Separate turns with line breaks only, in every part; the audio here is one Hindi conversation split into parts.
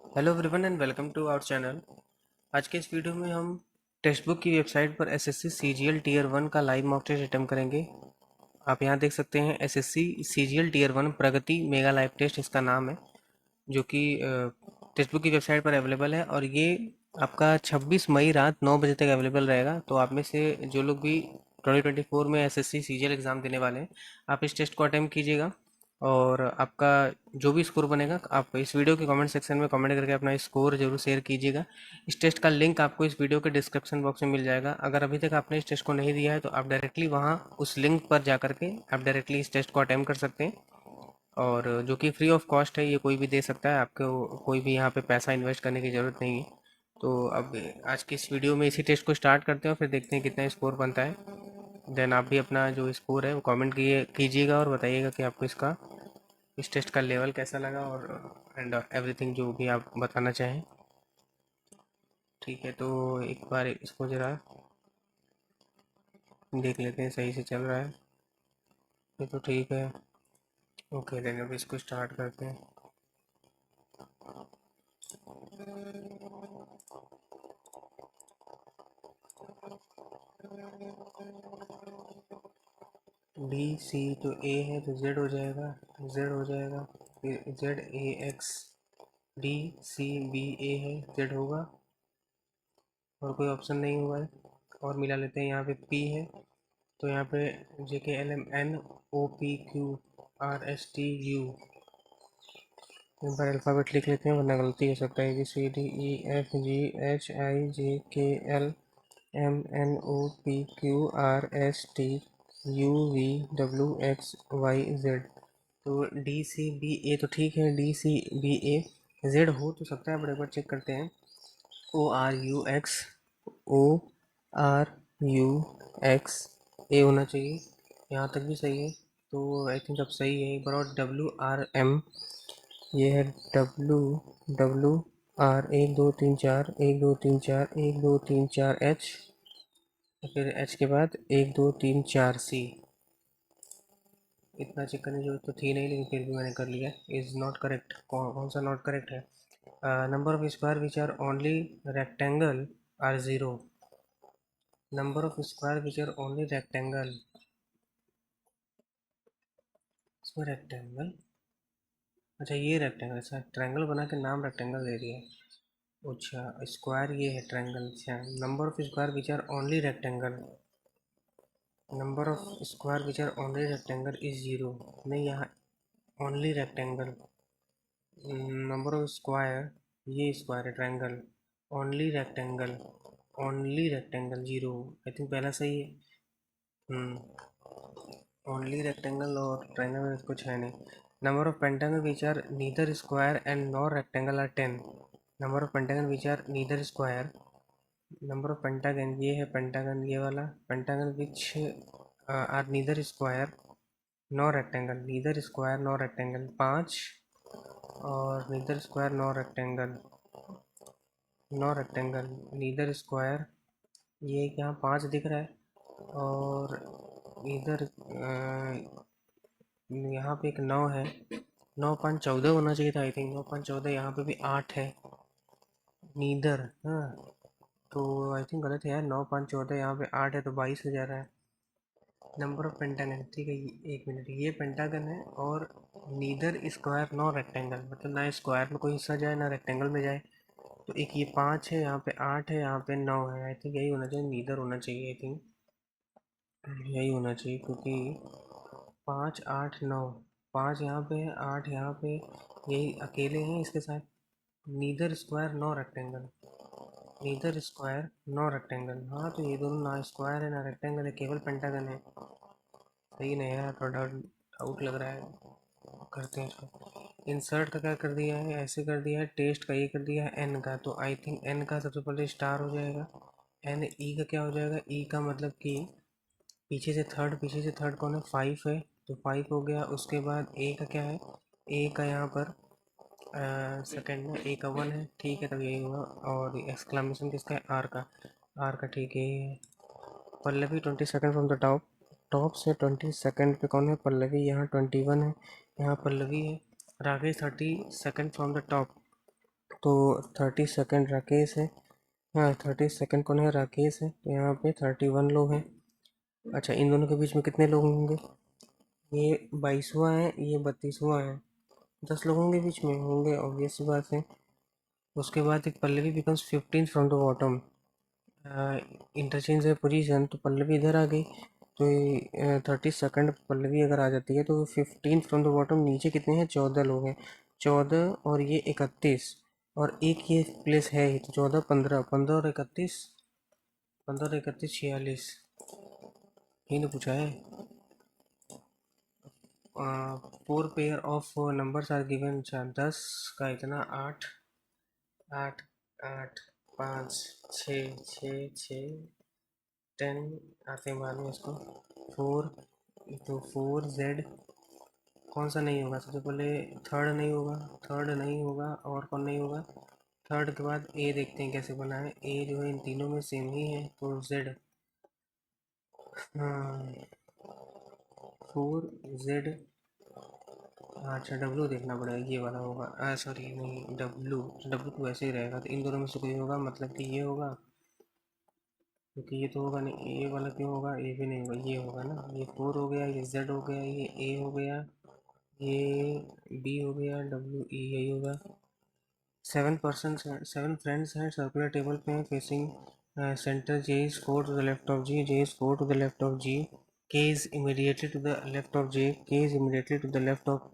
Hello everyone and welcome to our channel. आज के इस वीडियो में हम टेक्स्ट बुक की वेबसाइट पर एसएससी सीजीएल टीयर 1 का लाइव मॉक टेस्ट अटेम्प्ट करेंगे। आप यहां देख सकते हैं एसएससी सीजीएल टीयर 1 प्रगति मेगा लाइव टेस्ट इसका नाम है, जो कि टेक्स्ट बुक की वेबसाइट पर अवेलेबल है और ये आपका 26 मई रात 9 बजे तक अवेलेबल रहेगा। तो आप में से जो लोग भी 2024 में एसएससी सीजीएल एग्ज़ाम देने वाले हैं, आप इस टेस्ट को अटेम्प्ट कीजिएगा और आपका जो भी स्कोर बनेगा आप इस वीडियो के कमेंट सेक्शन में कमेंट करके अपना स्कोर जरूर शेयर कीजिएगा। इस टेस्ट का लिंक आपको इस वीडियो के डिस्क्रिप्शन बॉक्स में मिल जाएगा। अगर अभी तक आपने इस टेस्ट को नहीं दिया है तो आप डायरेक्टली वहाँ उस लिंक पर जा करके आप डायरेक्टली इस टेस्ट को अटेम्प्ट कर सकते हैं, और जो कि फ्री ऑफ कॉस्ट है, ये कोई भी दे सकता है आपको, कोई भी यहाँ पे पैसा इन्वेस्ट करने की ज़रूरत नहीं है। तो अब आज की इस वीडियो में इसी टेस्ट को स्टार्ट करते हैं और फिर देखते हैं कितना स्कोर बनता है। देन आप भी अपना जो स्कोर है वो कमेंट कीजिएगा और बताइएगा कि आपको इसका इस टेस्ट का लेवल कैसा लगा और एंड एवरीथिंग जो भी आप बताना चाहें। ठीक है, तो एक बार इसको ज़रा देख लेते हैं सही से चल रहा है। ये तो ठीक है। ओके, देन अब इसको स्टार्ट करते हैं। डी सी तो ए है तो जेड हो जाएगा, जेड हो जाएगा, फिर Z A X, D C B A है, जेड होगा और कोई ऑप्शन नहीं हुआ है। और मिला लेते हैं, यहाँ पे पी है तो यहाँ पे J K L M N O P Q R S T U. एक बार अल्फ़ाबेट लिख लेते हैं वरना गलती हो सकता है। B C D E F G H I J K L M N O P Q R S T U V W X Y Z. तो डी सी बी ए तो ठीक है, D C B A. Z हो तो सकता है, बट एक बार चेक करते हैं। O R U X, O R U X A होना चाहिए, यहाँ तक भी सही है। तो आई थिंक अब सही है। एक बार और डब्ल्यू आर एम, ये है डब्ल्यू डब्ल्यू आर, एक दो तीन चार, एक दो तीन चार, एक दो तीन चार एच, फिर एच के बाद एक दो तीन चार सी। इतना चेक करने की जरूरत तो थी नहीं, लेकिन फिर भी मैंने कर लिया। Is not correct. कौन सा नॉट करेक्ट है? Number of square which are only rectangle are zero. Number of square which are only rectangle, इसमें रेक्टेंगल, अच्छा ये रेक्टेंगल, अच्छा ट्रायंगल बना के नाम रेक्टेंगल दे दिया है। अच्छा स्क्वायर ये है ट्रायंगल। अच्छा number of square which are only rectangle, number of square which are only rectangle is zero. नहीं, यहाँ only rectangle. Number of square, ये स्क्वायर है triangle, only rectangle, only rectangle zero. I think पहला सही है। ओनली रेक्टेंगल और ट्रायंगल में कुछ है नहीं। Number of pentagon which are neither square and nor rectangle are 10। Number of pentagon which are neither square, number of pentagon ये है पेंटागन, ये वाला pentagon which are neither square nor rectangle, neither square nor rectangle 5, और neither square nor rectangle, nor rectangle neither square, ये यहाँ 5 दिख रहा है। और इधर यहाँ पे एक 9 है, 9 5 14 होना चाहिए था। आई थिंक 9 5 14, यहाँ पे भी 8 है, नीदर। हाँ, तो आई थिंक गलत है यार, 9 5 14, यहाँ पे 8 है तो 22 हो जा रहा है। नंबर ऑफ पेंटागन, ठीक है, एक मिनट, ये पेंटागन है और नीदर स्क्वायर नॉ रेक्टेंगल, मतलब ना स्क्वायर में कोई हिस्सा जाए ना रेक्टेंगल में जाए। तो एक ये 5 है, यहाँ पे 8 है, यहाँ पे 9 है। आई थिंक यही होना चाहिए, नीदर होना चाहिए। आई थिंक यही होना चाहिए, क्योंकि 5 8 9, 5 यहाँ पे है, 8 यहाँ पे, यही अकेले हैं इसके साथ। Neither square no rectangle, neither square no rectangle. हाँ, तो ये दोनों ना स्क्वायर है ना रेक्टेंगल है, केवल पेंटागन है। सही नहीं है, थोड़ा डाउट लग रहा है। करते हैं इसको। इंसर्ट का क्या कर दिया है, ऐसे कर दिया है। टेस्ट का ये कर दिया है एन का, तो आई थिंक एन का सबसे पहले स्टार हो जाएगा। एन ई का क्या हो जाएगा, ई का मतलब कि पीछे से थर्ड कौन है, 5 है, तो 5 हो गया। उसके बाद ए का क्या है, ए का यहाँ पर सेकेंड में ए का 1 है, ठीक है, तब यही हुआ। और एक्सक्लामेशन किसका है, आर का, आर का, ठीक है। Pallavi 22 from the top, top से 22 पे कौन है, पल्लवी, यहाँ 21 है, यहाँ पल्लवी है। राकेश 32 फ्रॉम द टॉप, तो 32 राकेश है। हाँ 32 कौन है? राकेश है। तो यहाँ पे 31 लोग हैं। अच्छा इन दोनों के बीच में कितने लोग होंगे? ये 22वां है, ये 32वां है। 10 लोगों के बीच में होंगे, ऑब्वियस सी बात है। उसके बाद एक Pallavi becomes 15 from the bottom. Interchange है पोजीशन, तो पल्लवी इधर आ गई। तो 32 पल्लवी अगर आ जाती है तो 15 फ्रॉम द बॉटम, नीचे कितने हैं? 14 लोग हैं। 14 और ये 31, और एक ये प्लेस है ही, तो 14 15, 15 और 31, 15 और 31 46। यही तो पूछा है। 4 pair of numbers are given. अच्छा 10 का इतना 8, 8, 8, 5, 6, 6, 6, 10 आते हैं बाद में इसको। 4, तो 4Z कौन सा नहीं होगा? सबसे पहले थर्ड नहीं होगा, थर्ड नहीं होगा, और कौन नहीं होगा? थर्ड के बाद ए देखते हैं कैसे बना है। ए जो है इन तीनों में सेम ही है, तो जेड। हाँ 4Z। अच्छा डब्लू देखना पड़ेगा, ये वाला होगा। सॉरी नहीं, डब्लू, डब्लू तो वैसे ही रहेगा, तो इन दोनों में से कोई होगा, मतलब कि ये होगा, क्योंकि ये तो होगा नहीं। ये वाला क्यों होगा? ये भी नहीं होगा, ये होगा ना। ये 4 हो गया, ये जेड हो गया, ये ए हो गया, ये बी हो गया, डब्ल्यू ई, यही होगा। 7 फ्रेंड्स हैं, सर्कुलर टेबल पे हैं, facing centre. J is 4 to the left of G, J is 4 to the left of G, K is immediately to the left of J, K is immediately to the left of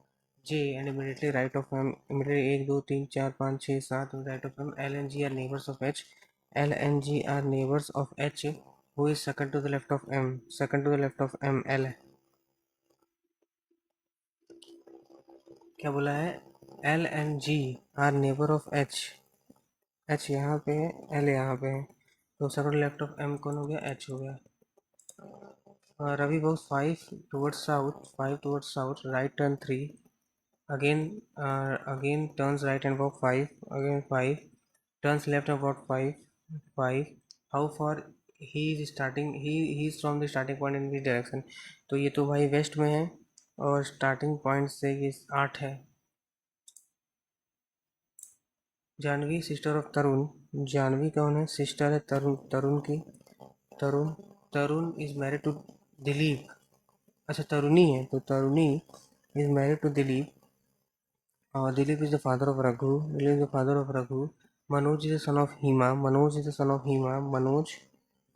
J and immediately right of M. Immediately 1 2 3 4 5 6 7 right of M. L and G are neighbours of H, L and G are neighbours of H. Who is second to the left of M? Second to the left of M L है। क्या बोला है? L and G are neighbour of H. H यहाँ पे है, एल यहाँ पे है, तो सेकंड लेफ्ट ऑफ एम कौन हो गया? एच हो गया। Ravi walk 5 towards south, right turn 3, again again turns right and walk 5, again 5, turns left and walk 5, 5। How far he is starting, he is from the starting point in this direction. तो ये तो भाई वेस्ट में है, और स्टार्टिंग पॉइंट से ये 8 है। जानवी सिस्टर ऑफ तरुण। जानवी कौन है? सिस्टर है तरुण, तरुण की। तरुण, तरुण इज मैरिड टू दिलीप। अच्छा तरुणी है, तो तरुणी इज मैरिड टू दिलीप, और Dilip is the father of Raghu, Dilip is the father of Raghu. Manoj is the son of Hima, Manoj is the son of Hima, Manoj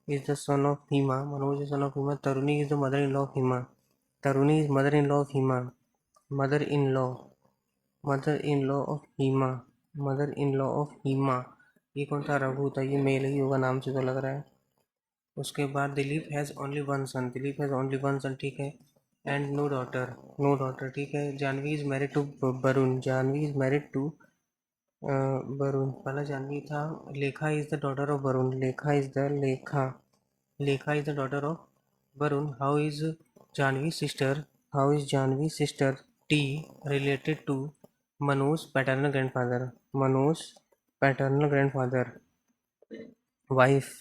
is the son of Hima, Manoj is son of Hima. Taruni is the mother in law of Hima, Taruni is mother in law of Hima, mother in law, mother in law of Hima, mother in law of Hima. ये कौन था? रघु था, ये मेल ही होगा, नाम से तो लग रहा है। उसके बाद Dilip has only one son, Dilip has only one son, ठीक है, and no daughter, no daughter, ठीक है। Janvi is married to Varun, Janvi is married to Varun. पहला जानवी था। Lekha is the daughter of Varun, Lekha is the, Lekha, Lekha is the daughter of Varun. How is Janvi sister, how is Janvi sister T related to Manoj paternal grandfather, Manoj paternal grandfather. Wife,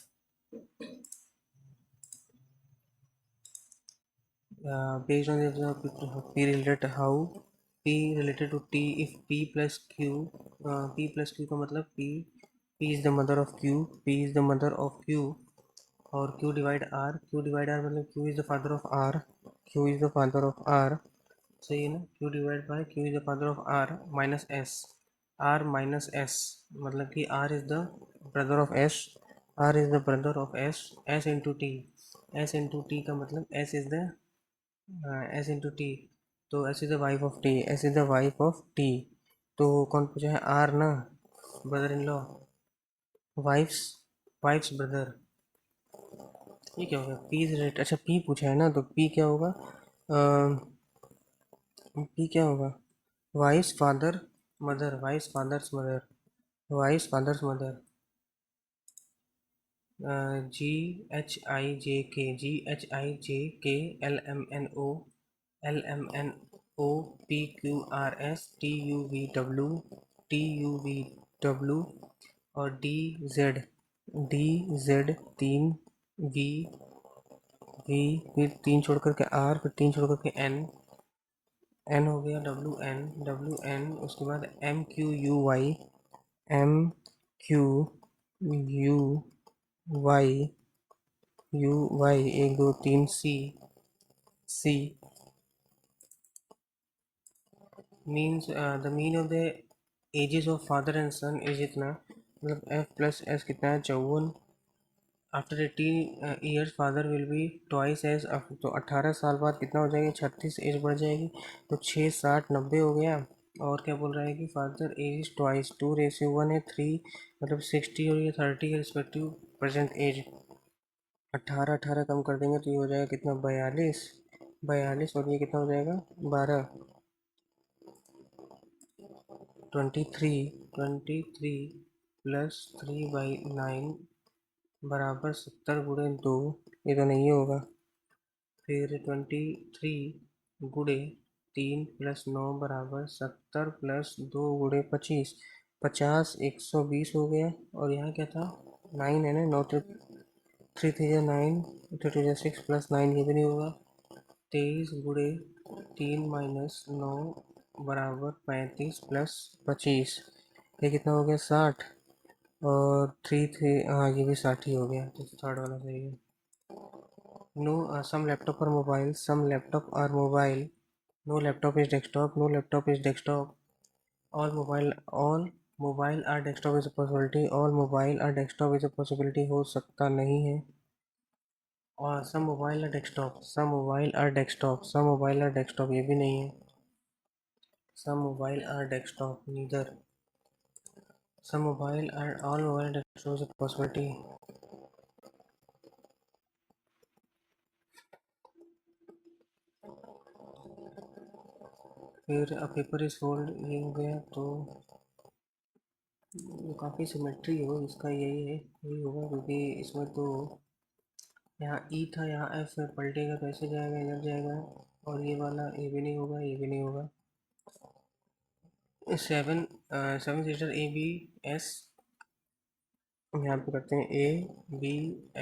based on the p related, how p related to t if p plus q, p plus q का मतलब p, p is the mother of q, p is the mother of q, और q divide r, q divide r मतलब q is the father of r, q is the father of r, सही है ना। q divide by q is the father of r minus s, r minus s मतलब कि r is the brother of s, r is the brother of s, s into t, s into t का मतलब s is the S into T, तो S is the wife of T, S is the wife of T. तो कौन पूछा है? आर ना, brother in law, wife's, wife's brother. ये क्या होगा? पी इज रेट, अच्छा पी पूछा है ना, तो पी क्या होगा? पी क्या होगा? Wife's father mother, wife's father's mother, wife's father's mother. G H I J K, G H I J K, L M N O, L M N O, P Q R S, T U V W, T U V W, और D Z, D Z 3, V, V, फिर 3 छोड़ करके आर, फिर 3 छोड़ करके एन, एन हो गया, डब्ल्यू एन, डब्ल्यू एन, उसके बाद M Q U Y, M Q U Y U Y 1 2 3 C C means the mean of the ages of father and son is इतना, मतलब एफ प्लस एस कितना है 54। After 18 years father will be twice age, तो 18 साल बाद कितना हो जाएगा 36 एज बढ़ जाएगी, तो 6 60 90 हो गया। और क्या बोल रहा है कि फादर एज इज ट्वाइस 2:1 है 3, मतलब 60 और ये 30 के रिस्पेक्टिव प्रेजेंट एज। 18 कम कर देंगे तो ये हो जाएगा कितना 42 और ये कितना हो जाएगा 12। 23 प्लस 3/9 बराबर 70 × 2, ये तो नहीं होगा। फिर 23 × 3 + 9 बराबर 70 + 2 × 25, 50 120 हो गया। और यहाँ क्या था 9 है ना, 9 3 3 9, 2 2 6 + 9, ये भी नहीं होगा। 23 × 3 - 9 बराबर 35 + 25, ये कितना हो गया 60। और 3 3, हाँ ये भी 60 ही हो गया, तो थर्ड वाला सही है। No, some laptop or mobile, some laptop are mobile, no laptop is desktop, no laptop is desktop, all mobile are desktop is a possibility, all mobile are desktop is a possibility, हो सकता नहीं है। और some mobile are desktop, some mobile are desktop, some mobile are desktop, ये भी नहीं है। some mobile are desktop, neither, some mobile are all mobile desktop is a possibility। फिर a paper is fold, ये हो गया, तो काफ़ी सिमेट्री हो इसका, यही है यही होगा, क्योंकि इसमें तो यहाँ ई था, यहाँ एफ पलटेगा तो ऐसे जाएगा इधर जाएगा। और ये वाला ए भी नहीं होगा, ये भी नहीं होगा। 7 सीटर ए बी एस, यहाँ पे करते हैं A B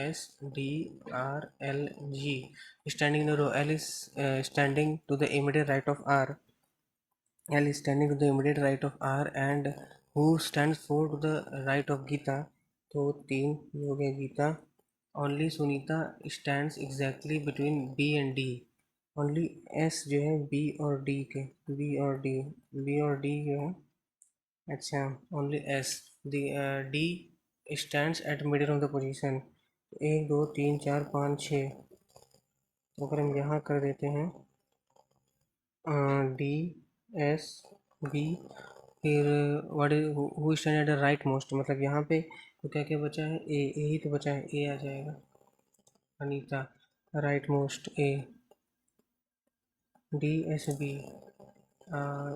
S D R L G. Standing in row, L is standing to the immediate right of R, L is standing to the immediate right of R, and who stands for to the right of Gita, तो 3 ये हो गया Gita. Only Sunita stands exactly between B and D, only S जो है B और D के, B और D जो है, अच्छा only S, D stands at middle of the position। 1 2 3 4 5 6, तो अगर हम यहाँ कर देते हैं डी एस बी, फिर what is who stand at the right most, मतलब यहाँ पे तो क्या क्या बचा है, ए ही तो बचा है, ए आ जाएगा। अनीता राइट मोस्ट ए, डी एस बी,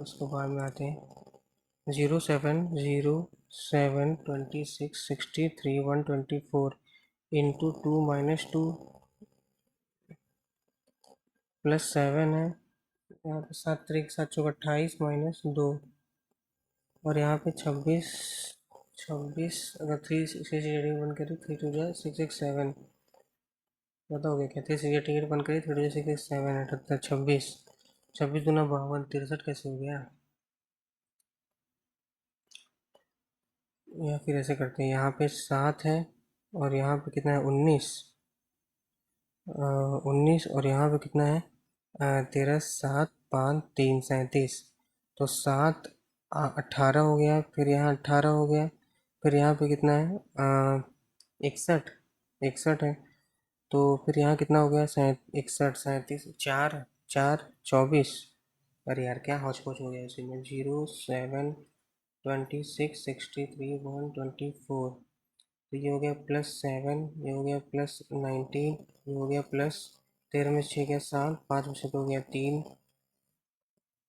इसको बाद में आते हैं। 0 7 0 7 26 63 124 इंटू 2 - 2 +7 है, यहाँ पे 7 3 7 चौक 28 -2, और यहाँ पे 26 26, अगर 3 से बंद करी 3 2 जा 6 6 7, ज़्यादा हो गया क्या, 3 से टिकट बंद करी 3 2 6 6 7 78 26, 26 दूना 52 63 कैसे हो गया। या फिर ऐसे करते हैं, यहाँ पे 7 है और यहाँ पे कितना है 19, 19 और यहाँ पे कितना है 13 7 5 3 37, तो 7 18 हो गया, फिर यहाँ 18 हो गया, फिर यहाँ पे कितना है 61, 61 है, तो फिर यहाँ कितना हो गया 61 37 4 4 24। अरे यार क्या हौच पौच हो गया इसी में। 0 7 26 63 124, तो ये हो गया +7, ये हो गया +19, ये हो गया प्लस 13 में 6 गया 7, 5 में से 2 गया 3,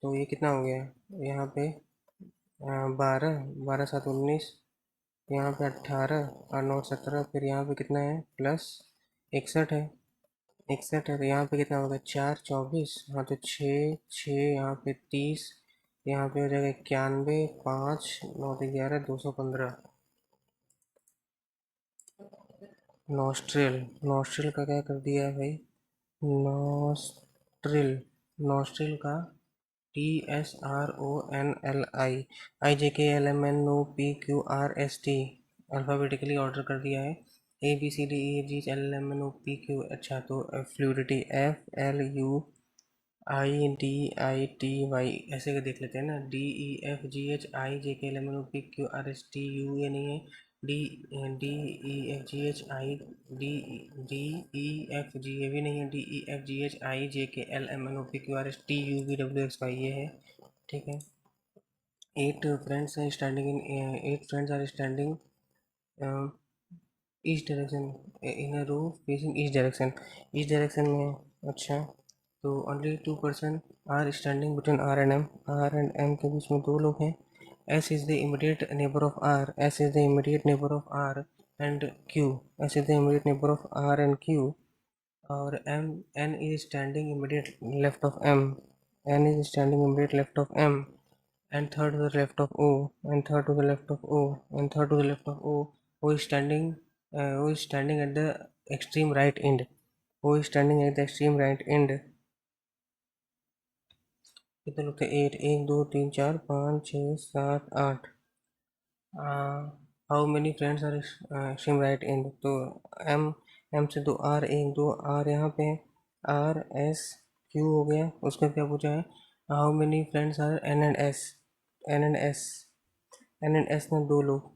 तो ये कितना हो गया यहाँ पे 12 12 7 19, यहाँ पे 18 और 9 17, फिर यहाँ पे कितना है +61 है, 61 है, तो यहाँ पे कितना होगा 4 24, हाँ तो 6 6 यहाँ पे 30, यहाँ पे हो जाएगा 91, 5 9 11 215। नॉस्ट्रिल, नॉस्ट्रिल का क्या कर दिया है भाई, नॉस्ट्रिल, नॉस्ट्रिल का TSRONLI IJKLMNOPQRST अल्फ़ाबेटिकली ऑर्डर कर दिया है। ABCDEFGHLMNOPQ। अच्छा तो फ्लूइडिटी FLUIDITY ऐसे के देख लेते हैं ना। DEFGHIJKLMNOPQRSTU ये नहीं है। DEFGHI ये भी नहीं है। DEFGHIJKLMNOPQRSTUVWXY ये है। ठीक है। Eight friends are standing each direction in a row facing each direction में। अच्छा तो only 2 person are standing between R and M के बीच में दो लोग हैं। S is the immediate neighbour of R S is the immediate neighbour of R and Q S is the immediate neighbour of R and Q. और M N is standing immediate left of M N is standing immediate left of M and third to the left of O, and third to the left of O, and third to the left of O. O is standing at the extreme right end. O is standing at the extreme right end. कितने लोग थे? 8, 1 2 3 4 5 6 7 8। How many friends are extreme right end? तो एम एम से दो आर, 1 2 आर यहाँ पे आर एस क्यू हो गया। उसका क्या पूछा है? How many friends are N and S? N and S N and S में दो लोग।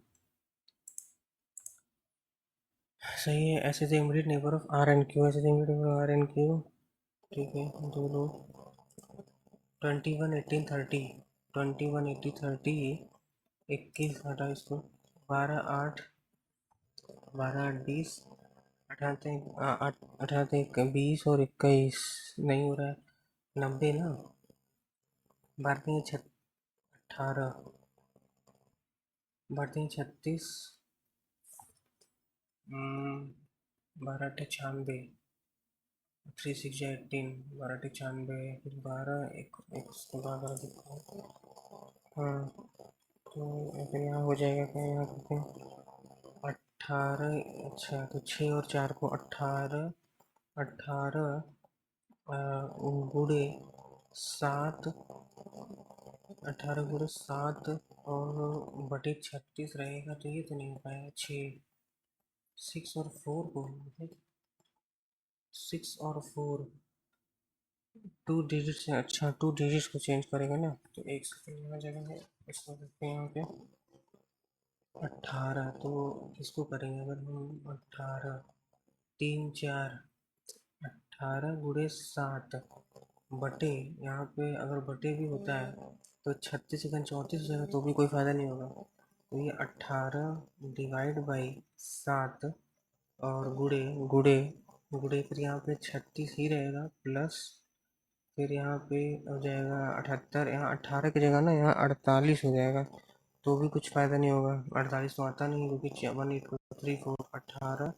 सही है। ऐसे थे immediate neighbour of R and Q, ऐसे थे immediate neighbour R and Q. ठीक है। दो लोग 21 18 30 21 80 30 21 हटा इसको 12 8 12 8 20 अठारह 20 और 21 नहीं हो रहा है। 90 ना। 18 12 36 12 8 96 3 6 18 12 8 96 फिर 12 एक एक उसके बाद हाँ तो फिर यहाँ हो जाएगा क्या? यहाँ करते हैं 18। अच्छा तो 6 और 4 को 18 18 गुड़े 7 18 गुड़े 7 और बटे 36 रहेगा तो ये तो नहीं हो पाएगा। 6 6 और 4 को 6 और 4 टू डिजिट से। अच्छा 2 डिजिट को चेंज करेगा ना तो एक सेकेंड यहाँ जगह है। इसको करते हैं यहाँ पे 18 तो इसको करेंगे अगर हम 18 3 4 18 गुड़े 7 बटे यहाँ पे अगर बटे भी होता है तो 36 सेकंड 34 हो जाएगा तो भी कोई फ़ायदा नहीं होगा। तो ये 18 डिवाइड बाई 7 और गुड़े गुड़े गुड़े फिर यहाँ पे 36 ही रहेगा प्लस फिर यहाँ पे हो जाएगा 78। यहाँ 18 की जगह ना यहाँ 48 हो जाएगा तो भी कुछ फ़ायदा नहीं होगा। 48 तो आता नहीं क्योंकि 1 8 2 3 4 18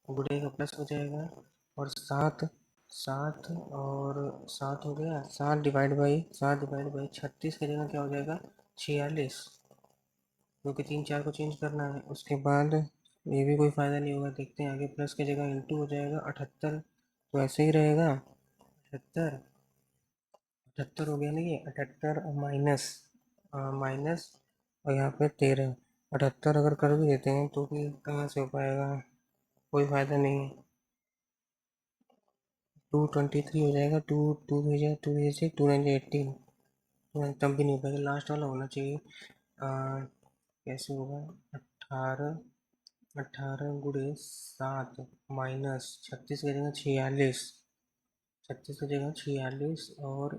गुड़े का प्लस हो जाएगा और 7 7 और 7 हो गया। 7 डिवाइड बाई 36 की जगह क्या हो जाएगा? 46 क्योंकि 3 4 को चेंज करना है। उसके बाद ये भी कोई फ़ायदा नहीं होगा। देखते हैं आगे प्लस की जगह इंटू हो जाएगा 78 तो ऐसे ही रहेगा 78 78 हो गया ना। ये 78 और माइनस माइनस और यहाँ पे 13 78 अगर कर भी देते हैं तो भी कहाँ से हो पाएगा? कोई फ़ायदा नहीं है। 223 हो जाएगा। टू टू भेजा 2 भेजे 2 9 18 तब भी नहीं हो पाएगा। लास्ट वाला होना चाहिए। कैसे होगा? 18 18 गुड़े 7 माइनस 36 की जगह 46 36 की जगह 46 और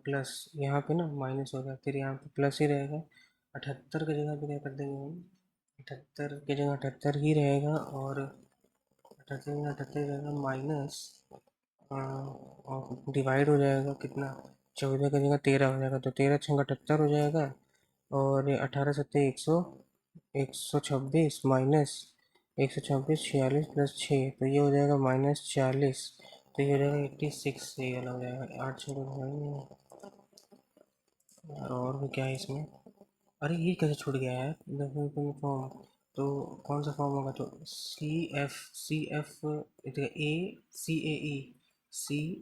प्लस यहाँ पे ना माइनस होगा फिर यहाँ पे प्लस ही रहेगा। 78 की जगह पे क्या कर देंगे हम? 78 की जगह 78 ही रहेगा और 78 की जगह 78 रहेगा माइनस और डिवाइड हो जाएगा कितना? 14 की जगह 13 हो जाएगा तो 13 छंग 78 हो जाएगा और 18 सत्ते 126 माइनस 126 46 प्लस 6 तो ये हो जाएगा -40 तो ये हो जाएगा 86। ये वाला हो जाएगा 8 6 और भी क्या है इसमें? अरे ये कैसे छूट गया है? फॉर्म तो कौन सा फॉर्म होगा? तो सी एफ ए सी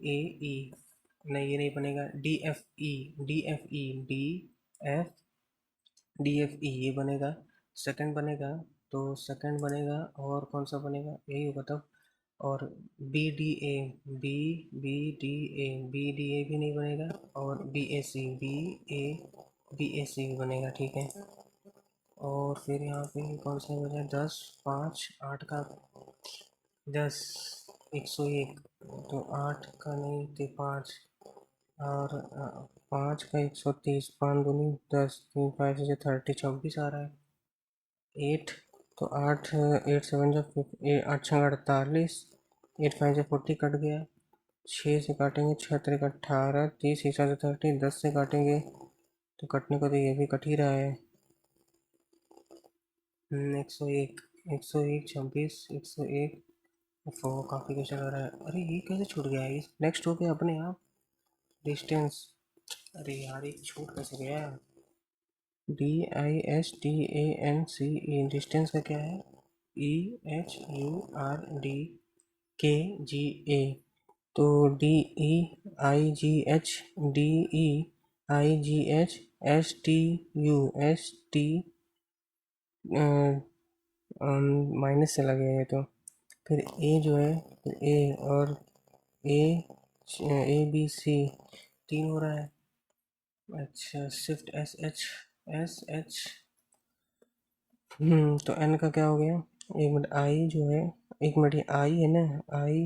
ए ई नहीं ये नहीं बनेगा। D F E, D F E, D F, D F E ये बनेगा। सेकंड बनेगा, तो सेकंड बनेगा और कौन सा बनेगा, यही होगा तब। और B D A, B, B D A, B D A भी नहीं बनेगा। और B A C, B A, B A C भी बनेगा, ठीक है। और फिर यहाँ पे कौन सा बचा, 10, 5, 8 का 10, 101, तो 8 का नहीं थे 5, और 5 का 130, 5 दूनी 10, 3 5 से 30, 26 आ रहा है। 8, तो 8, 8 7 जा 8 6 48, 8 5 से 40 कट गया। 6 से काटेंगे, 6 3 18, 30 हिसाब से 30, 10 से काटेंगे तो कटने को तो ये भी कट ही रहा है। 101, 101, 26, 101, काफ़ी कुछ लग रहा है। अरे ये कैसे छूट गया है, नेक्स्ट हो गया अपने आप। डिस्टेंस, अरे यार ये छूट कैसे गया। D I S T A N C E, distance का क्या है, E H U R D K G A, तो D E I G H, D E I G H, S T U, S T minus से लगे है, तो फिर ए जो है, फिर ए और ए, ए बी सी 3 हो रहा है। अच्छा shift S H, S H, तो एन का क्या हो गया, एक मिनट, आई जो है, एक मिनट, ये आई है ना, आई,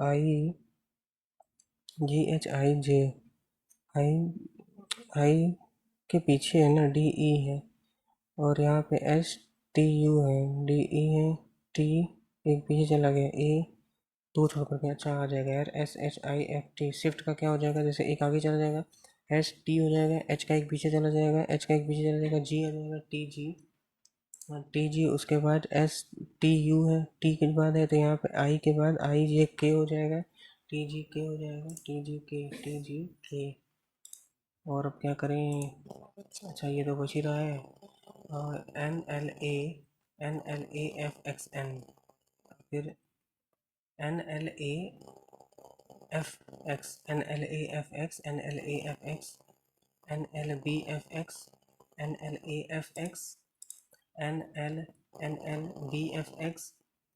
आई जी एच आई जे, आई, आई के पीछे है ना डी ई है, और यहाँ पे एस टी यू है, डी ई है, टी एक पीछे चला गया, ए दो छोड़ करके, अच्छा आ जाएगा यार, S H I F T. Shift का क्या हो जाएगा, जैसे एक आगे चला जाएगा एस टी हो जाएगा, एच का एक पीछे चला जाएगा, एच का एक पीछे चला जाएगा, जी आ जाएगा, टी जी, टी जी, उसके बाद एस टी यू है, टी के बाद है तो यहाँ पे आई के बाद आई जे के हो जाएगा, टी जी के हो जाएगा, टी जी के, टी जी के। और अब क्या करें, अच्छा ये तो बच ही रहा है। N L A, N L A F X N, फिर N L A F X, N L A F X, N L A F X, N L B F X, N L A F X, N L, N L B F X,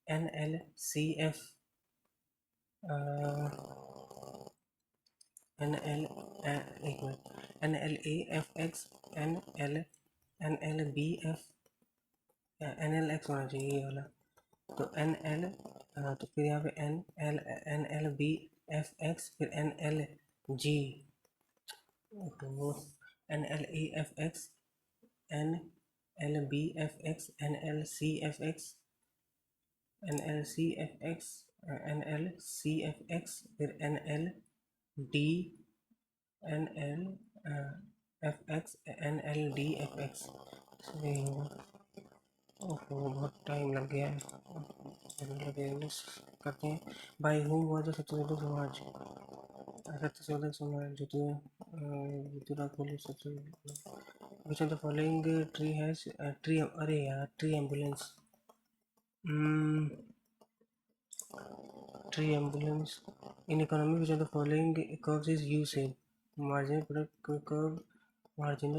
N L C F, N L, एक minute, N L A F X, N L, N L B F, N L X होना चाहिए ये वाला, तो एन एल, तो फिर यहाँ पे N L, N L B F X, फिर N L G, N L A F X, N L B F X, N L C F X, N L C F X, N L C F X, फिर N L D, N L F X, N L D F X. सही होगा। ओहो बहुत टाइम लग गया है, करते हैं। By home was Satyashodhak Samaj, Satyashodhak Samaj जितुरा police सबसे, which of the following tree has tree, अरे यार tree ambulance, tree ambulance in economy, which of the following curves is U shape, marginal product curve, margin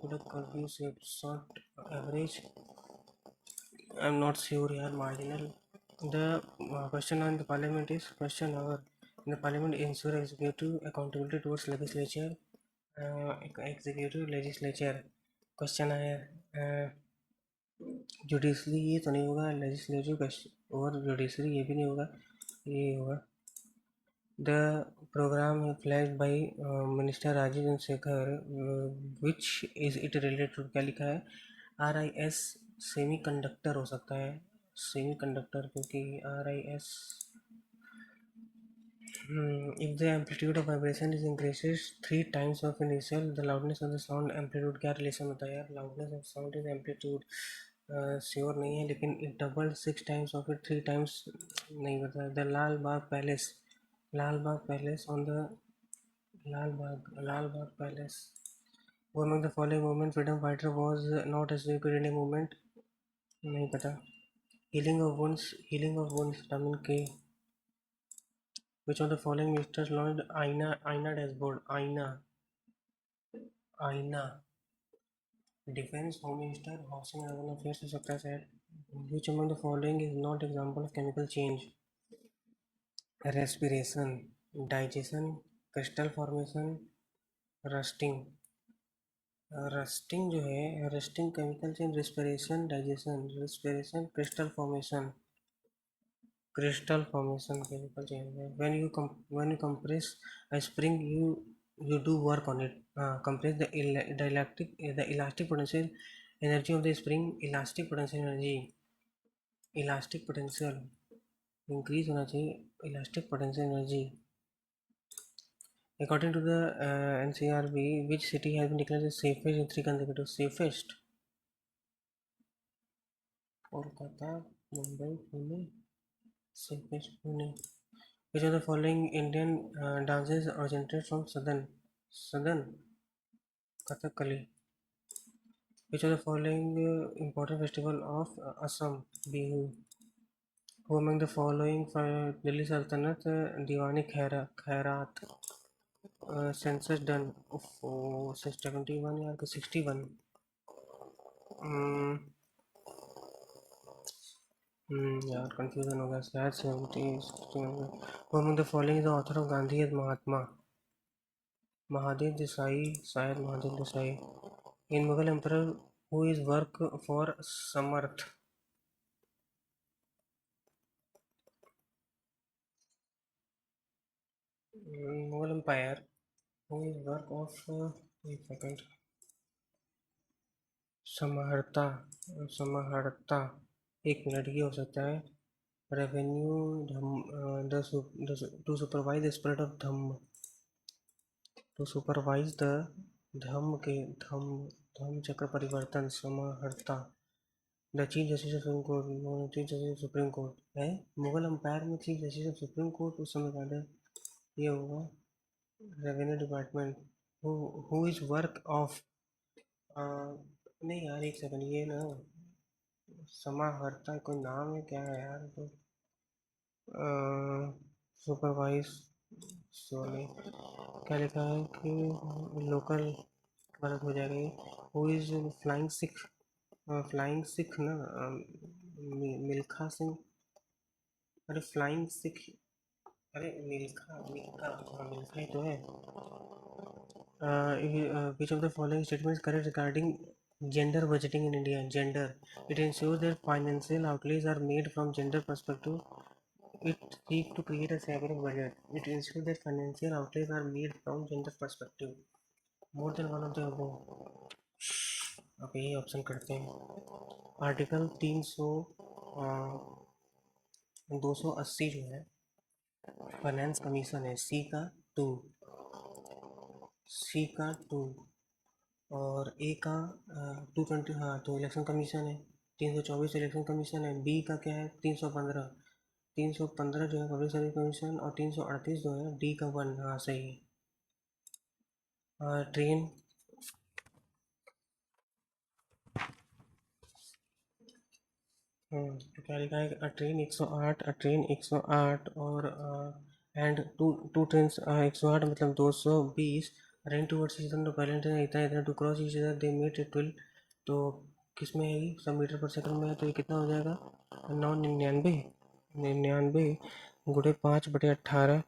product curve U shape, short average, I'm not sure yaar, marginal. The question on the parliament is, question our, the parliament ensure executive accountability towards legislature, executive legislature, question आया, जुडिशरी ये तो नहीं होगा, लेजिस्लेटिव और जुडिशरी ये भी नहीं होगा, ये होगा। The programme flagged by minister Rajeev Chandrasekhar, which is it related, क्या लिखा है, R I S semiconductor हो सकता है, सेमी कंडक्टर, क्योंकि R I S, if the amplitude of vibration is increases 3 times of initial, the loudness of the sound amplitude, क्या रिलेशन होता है यार, loudness of sound is amplitude, sure नहीं है, लेकिन it double 6 times of it 3 times नहीं पता। The Lal Bagh palace, Lal Bagh palace on the, Lal Bagh palace, one of the following movement freedom fighter was not associated in a movement, नहीं पता। Healing of wounds, healing of wounds, vitamin के, Which of the following ministers launched आईना डैशबोर्ड? आईना defence, home minister, housing and urban affairs हो सकता है शायद. Which among the following is not example of chemical change? Respiration, digestion, crystal formation, rusting. Rusting जो है, rusting chemical change, respiration, digestion, respiration, crystal formation chemical change है. When you compress a spring, you do work on it. Compress the elastic potential energy of the spring. Elastic potential increase होना चाहिए. Elastic potential energy. According to the NCRB, which city has been declared the safest in 3 consecutive? Safest? Kolkata, Mumbai, Pune. Safest Pune. Which of the following Indian dances originated from Southern Kathakali? Which of the following important festival of Assam? Bihu. Who among the following Delhi Sultanate Diwani Khairat? Census done of 71 या 61? यार कंफ्यूजन हो गया शायद 70 among the following is the author of Gandhi is महात्मा? महादेव देसाई, शायद Mahadev Desai. In Mughal emperor who is work for Samarth? Mughal empire who is work of एक सेकंड. समाहर्ता. समाहर्ता 1 मिनट ये हो सकता है. Revenue to supervise the spread of dhamma. To supervise the dhamma चक्र परिवर्तन. समाहर्ता. The chief justice of supreme court. Chief justice of supreme court है मुगल अंपायर में. Chief justice of supreme court उस समय पहले ये होगा revenue department. Who is work of नहीं यार एक सेकंड ये ना समाहर्ता कोई नाम है क्या है यार. तो सुपरवाइज सॉरी क्या लिखा है कि लोकल गलत हो जाएगा ये. हु इज फ्लाइंग सिख ना मिल्खा सिंह. अरे फ्लाइंग सिख. अरे मिल्खा मिल्खा मिल्खा ही तो है. Which of the following statements is correct regarding gender budgeting in India? Gender. It ensures that financial outlays are made from gender perspective. It seeks to create a separate budget. It ensures that financial outlays are made from gender perspective. More than one of the above. अब यही ऑप्शन करते हैं. आर्टिकल 280 जो है फाइनेंस कमीशन है. सी का 2 और ए का 220. हाँ तो इलेक्शन कमीशन है. 324 इलेक्शन कमीशन है. बी का क्या है 315 जो है पब्लिक सर्विस कमीशन. और 338 जो है डी का 1. हाँ सही है. ट्रेन तो क्या लिखा है. ट्रेन 108 और एंड टू ट्रेन 108 मतलब 220 रन टूवर्ड्स ईच अदर. पहले ट्रेन इतना इतना to cross each other they meet it will. तो किस में है ये सब मीटर पर सेकंड में है. तो ये कितना हो जाएगा 99 गुड़े 5/18.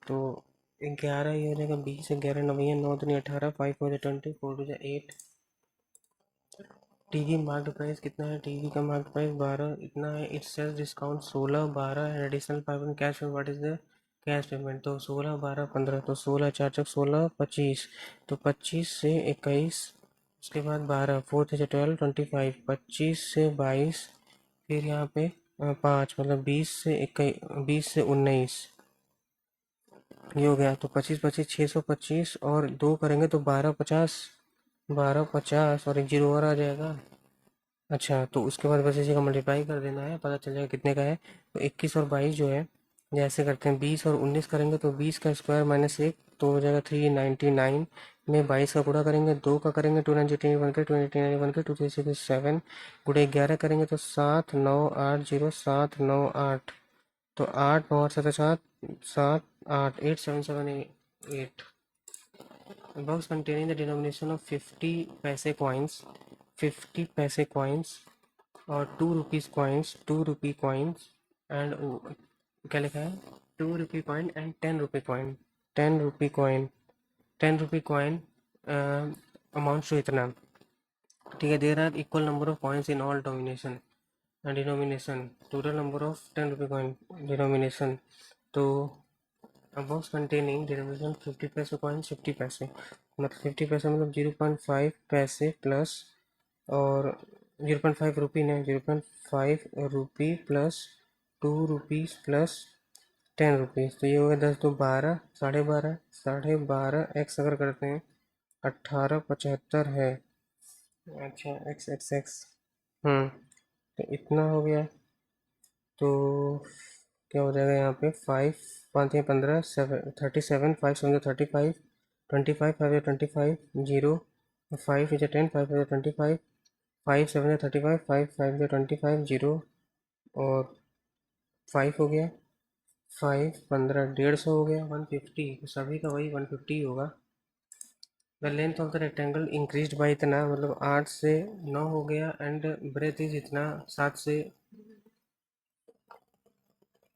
तो 11 ये हो जाएगा 20. 11 9 9 2 18 5 4 20 4 2 8. टीवी मार्केट प्राइस कितना है. टीवी का मार्केट प्राइस 12 इतना है. It sells discount 16 12 and additional 5 cash. What is the cash payment? तो 16 12 15. तो 16 4 चक 16 25. तो 25 से 21 उसके बाद 12 4 से 12 25. 25 से 22 फिर यहाँ पे 5 मतलब 20 से 19 ये हो गया. तो 25 25 625 और 2 करेंगे तो 12 50 और एक जीरो और आ जाएगा. अच्छा तो उसके बाद बस इसी का मल्टीप्लाई कर देना है पता चल जाएगा कितने का है. तो 21 और 22 जो है जैसे करते हैं 20 और 19 करेंगे तो 20 का स्क्वायर -1 तो हो जाएगा 399 में 22 का गुणा करेंगे 2 का करेंगे 291 के 289 के 237 गुणे 11 करेंगे तो 7 9 8 0 7 9 8. तो 8 9 7 7 7 8, 8778. Box containing the denomination of 50 पैसे coins, 50 पैसे coins और 2 rupees coins, 2 rupee coins and क्या लिखा है 2 rupee coin and 10 rupee coin, 10 rupee coin, 10 rupee coin amount to इतना, ठीक है। दे रहा है equal number of coins in all domination denomination, total number of 10 रुपये कॉइन डिनोमिनेशन। तो box containing denomination 50 paise coin 50 पैसे, मतलब 50 पैसे मतलब 0.5 पैसे प्लस और 0.5 रुपी नहीं 0.5 रुपी प्लस 2 रुपीज़ प्लस 10 रुपीज़। तो ये हो गया 10 तो 12, 12.5, 12.5 एक्स अगर करते हैं 1875 है। अच्छा एक्स एक्स एक्स तो इतना हो गया। तो क्या हो जाएगा यहाँ पे 5 5 या 15 7 37 5 7 35 25 5 25 0 5 is 10 5 is 25 5 7 35 5 5 is 25 0 और 5 हो गया 5 15 150 हो गया 150, सभी का वही 150 होगा। The length of the rectangle increase by इतना, मतलब 8 से 9 हो गया एंड ब्रेथ इज इतना 7 से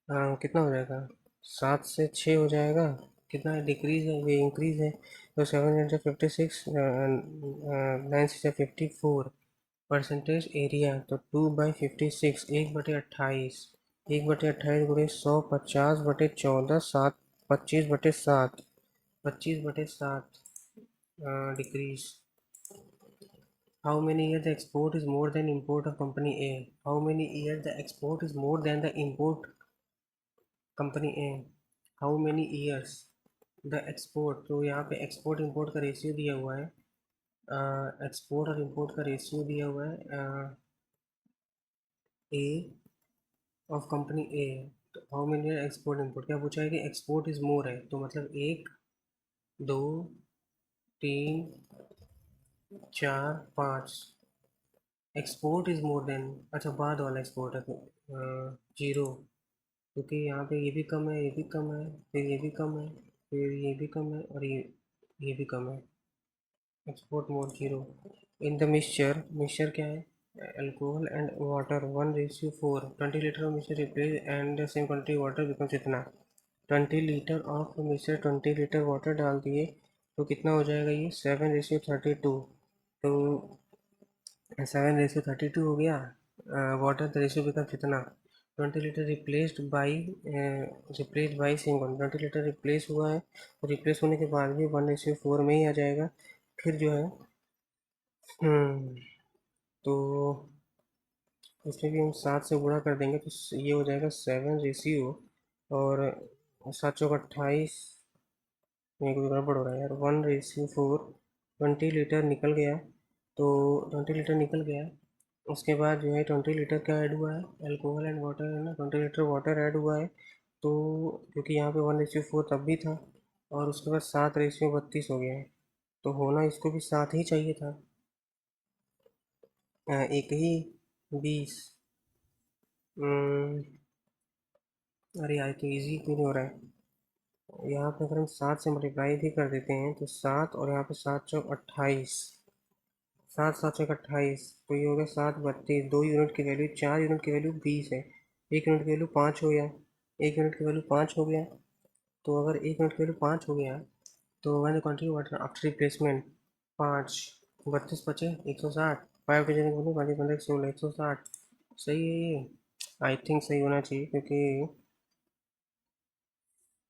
कितना हो जाएगा 7 से 6 हो जाएगा। कितना डिक्रीज है ये इंक्रीज है। तो 756 9 से 54 परसेंटेज एरिया, तो 2/56 1/28, 1/28 गुणे 100 50/14 7 25/7 25/7 decrease. How many years the export is more than import of company A? How many years the export is more than the import company A? How many years the export, तो यहाँ पे एक्सपोर्ट इंपोर्ट का रेशियो दिया हुआ है, एक्सपोर्ट और इंपोर्ट का रेशियो दिया हुआ है ए ऑफ कंपनी ए। तो हाउ मेनी एक्सपोर्ट इंपोर्ट क्या पूछा है कि एक्सपोर्ट इज मोर है, तो मतलब 1 2 3 4 5 एक्सपोर्ट इज मोर देन, अच्छा बाद वाला एक्सपोर्ट है तो 0, क्योंकि यहाँ पे ये भी कम है ये भी कम है फिर ये भी कम है फिर ये भी कम है और ये भी कम है। Export mode 0 in the mixture, mixture क्या है alcohol and water 1:4, 20 litre of mixture replace and same quantity water becomes इतना, 20 litre of mixture 20 litre water डाल दिए तो कितना हो जाएगा ये 7:32। तो 7:32 हो गया, वाटर द रेशियो बिकम कितना 20 litre replaced by same quantity, 20 litre replace हुआ है तो रिप्लेस होने के बाद भी 1:4 में ही आ जाएगा। फिर जो है तो उसमें भी हम 7 से गुणा कर देंगे तो ये हो जाएगा 7 और 7 चौक 28, मेरे को गड़बड़ हो रहा है यार 1:4, 20 लीटर निकल गया, तो 20 लीटर निकल गया। उसके बाद जो है 20 लीटर क्या ऐड हुआ है अल्कोहल एंड वाटर है ना, 20 लीटर वाटर ऐड हुआ है। तो क्योंकि यहाँ पे 1:4 तब भी था और उसके बाद 7:32 हो गया है, तो होना इसको भी 7 ही चाहिए था। एक ही 20, अरे यार तो इजी क्यों नहीं हो रहा है। यहाँ पे अगर हम 7 से मल्टीप्लाई भी कर देते हैं तो 7 और यहाँ पे 7 चौक 28, 7 7 चौक 28, तो ये हो गया 7:32, 2 यूनिट की वैल्यू 4 यूनिट की वैल्यू 20 है, 1 यूनिट की वैल्यू 5 हो गया, 1 यूनिट की वैल्यू 5 हो गया। तो अगर 1 यूनिट की वैल्यू 5 हो गया तो one quantity water after replacement 5, 32 बचे 160, 5 डिजन बोलो 5 15 16 160, सही है ये, आई थिंक सही होना चाहिए क्योंकि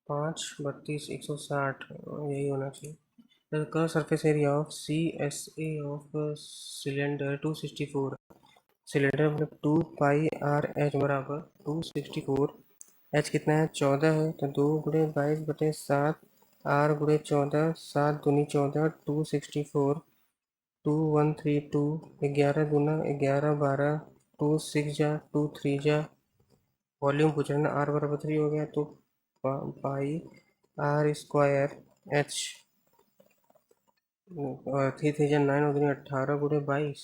5 32 160 यही होना चाहिए। The curved surface area of CSA of cylinder 264, cylinder मतलब 2πRH बराबर 264, एच कितना है 14 है, तो 2 × 22/7 R × 14, 7 दूनी 14, 264, 2132, 11 दूना 11 12, 2 6 जा 2 3 जा, वॉल्यूम पूछ रहे ना R बराबर 3 हो गया तो पाई R² एच, 3 3 जा 9 दूनी 18 × 22,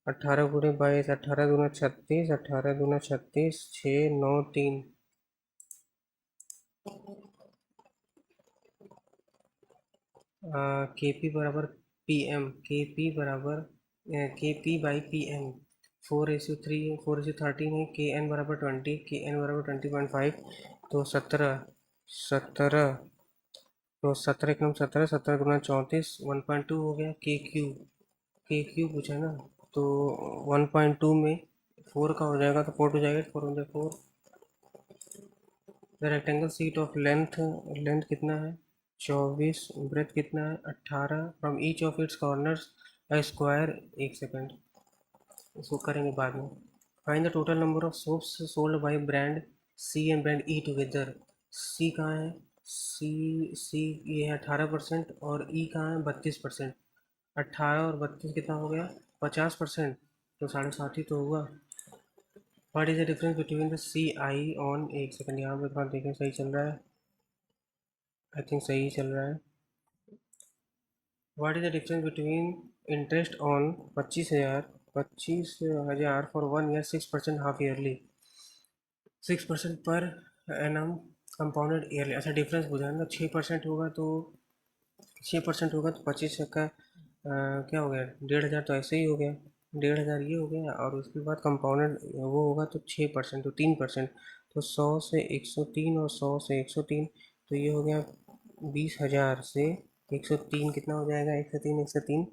18 × 22, 18 दूना 36, 18 दूना 36, 6 9 3, के पी बराबर पी एम, के पी बराबर के पी बाई पी एम, 4:3, 4:13 है, के एन बराबर 20, के एन बराबर 20.5, तो 17, तो 17 एक नम 17, 17 × 34, 1.2 हो गया। के क्यू पूछा ना, तो 1.2 में 4 का हो जाएगा, तो 4 हो जाएगा, 4 the rectangle sheet of length, length कितना है 24, ब्रेथ कितना है 18, from each of its corners a square, एक सेकेंड इसको करेंगे बाद में। Find the total number of soaps sold by brand C and brand E together. C कहाँ है, सी ये है 18% और ई कहाँ है 32%। 18 और 32 कितना हो गया 50%, तो 7.5 ही तो हुआ। What is the difference between the C I on, एक सेकंड यहाँ पे थोड़ा देखें सही चल रहा है, आई थिंक सही चल रहा है। What is the difference between interest on 25,000 for 1 year, 6% half yearly, 6% per annum compounded yearly. अच्छा डिफरेंस पूछा है ना, 6% होगा तो 6% होगा तो 25 का क्या हो गया 1,500, तो ऐसे ही हो गया 1,500 ये हो गया, और उसके बाद कंपाउंडेड वो होगा तो 6%, तो 3%, तो 100 से 103 और 100 से 103, तो ये हो गया 20,000 से 103, कितना हो जाएगा 103, 103,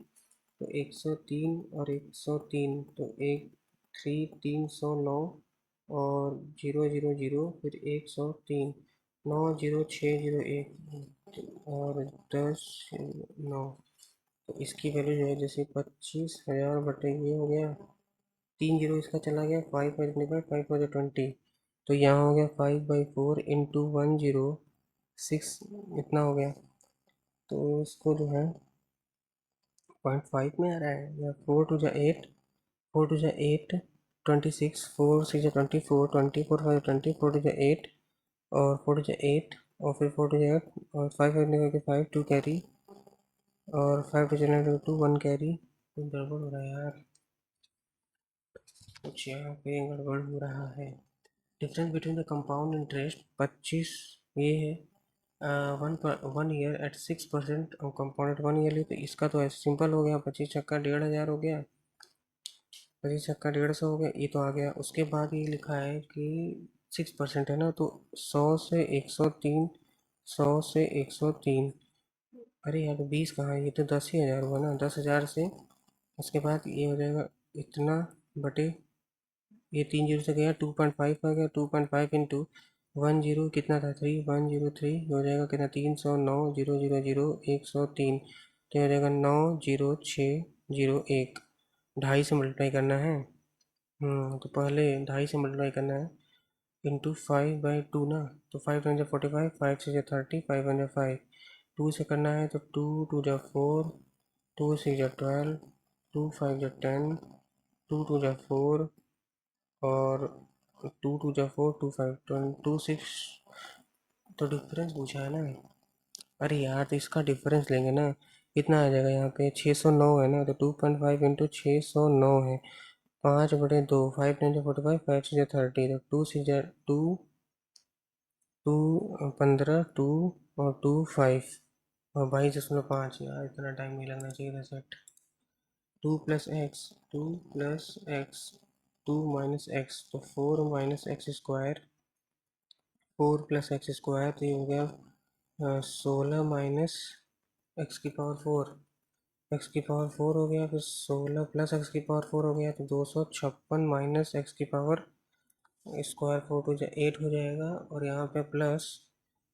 तो 103 और 103, तो एक 3,309 और 000, फिर 103, 90601 और 10 9, तो इसकी वैल्यू जो है जैसे 25,000 बटे ये हो गया, 3 जीरो इसका चला गया, 5/25, 5/20, तो यहाँ हो गया 5/4 इंटू 106, इतना हो गया, तो इसको जो है 0.5 में आ रहा है, या 4 टू जा 8, 4 टू जा 8, 26, 4 6 जा 24, 24 5 20, 4 टू जा 8, और 4 टू जा 8, और फिर 4 टू जा 8, और 5 टू कैरी, और 5 टू जा 2 1 कैरी, कुछ गड़बड़ हो रहा है यार, कुछ यहाँ पे गड़बड़ हो रहा है। Difference between the compound interest 25, ये है 1 ईयर एट 6%, और कंपाउंडेड 1 ईयरली, तो इसका तो ऐसे सिंपल हो गया, 25 छक्का 1,500 हो गया, 25 छक्का 150 हो गया, ये तो आ गया। उसके बाद ये लिखा है कि 6% है ना, तो 100 से 103, 100 से 103, अरे यार तो 20 कहाँ है, ये तो 10,000 हुआ ना, 10,000 से, उसके बाद ये हो जाएगा इतना बटे, ये 3 जीरो से गया 2.5 आ गया, 2.5 इंटू 10 कितना था 3, 103, हो जाएगा कितना 309,000, 103, तो हो जाएगा 90601, 2.5 से मल्टीप्लाई करना है। तो पहले 2.5 से मल्टीप्लाई करना है, इंटू 5/2 ना, तो 5×45, 5×6 = 30, 5×5, 2 से करना है तो 2×2 = 4, 2×6 = 12, 2×5 = 10, 2×2 = 4, और 2×2 = 4, 2×5 = 26, तो डिफरेंस पूछा है ना, अरे यार तो इसका डिफरेंस लेंगे ना, कितना आ जाएगा यहाँ पे 609 है ना, तो 2.5 इंटू 609 है, 5/2, 5×9 = 45, 5×6 = 30, तो 2 15, 2 और 2 5, और 22.5, यार इतना टाइम नहीं लगना चाहिए था सेट। 2 + x, 2 - x, तो 4 - x², 4 + x², तो ये हो गया 16 - x⁴, x⁴ हो गया, फिर 16 + x⁴ हो गया, तो 256 - x², 4×2 = 8 हो जाएगा, और यहाँ पे प्लस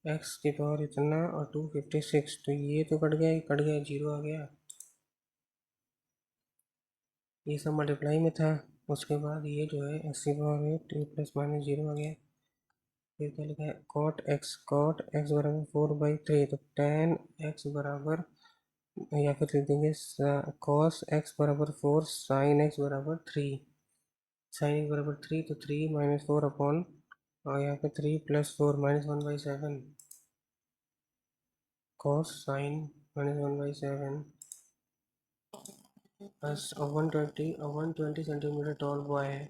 x⁴ इतना और 256, तो ये तो कट गया, कट गया, जीरो आ गया, ये सब मल्टीप्लाई में था। उसके बाद ये जो है x⁴, 2 + -0 आ गया, फिर क्या लिखा है cot x बराबर 4/3, तो tan x बराबर, या फिर लिख देंगे cos x बराबर 4, sin x बराबर 3, sin x बराबर 3, तो 3 - 4 अपॉन, और यहाँ पे 3 + 4 -1/7, cos sin -1/7, बस 120 सेंटीमीटर टॉल बॉय है,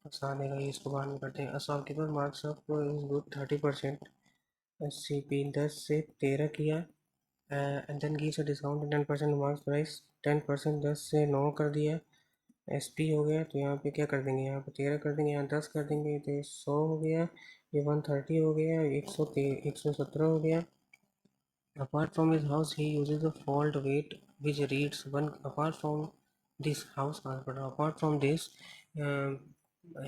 आसान है ये, इसको बाद में करते हैं। A shopkeeper marks of is good 30%, SCP 10 से 13 किया, and then gives a discount 10% marks price. 10% 10 से 9 कर दिया। एस पी हो गया, तो यहाँ पे क्या कर देंगे, यहाँ पे 13 कर देंगे, यहाँ 10 कर देंगे, तो ये 100 हो गया, ये 130 हो गया, 117 हो गया। Apart from his house, he uses a fault weight which reads one. Apart from this house carpenter, apart from this, um,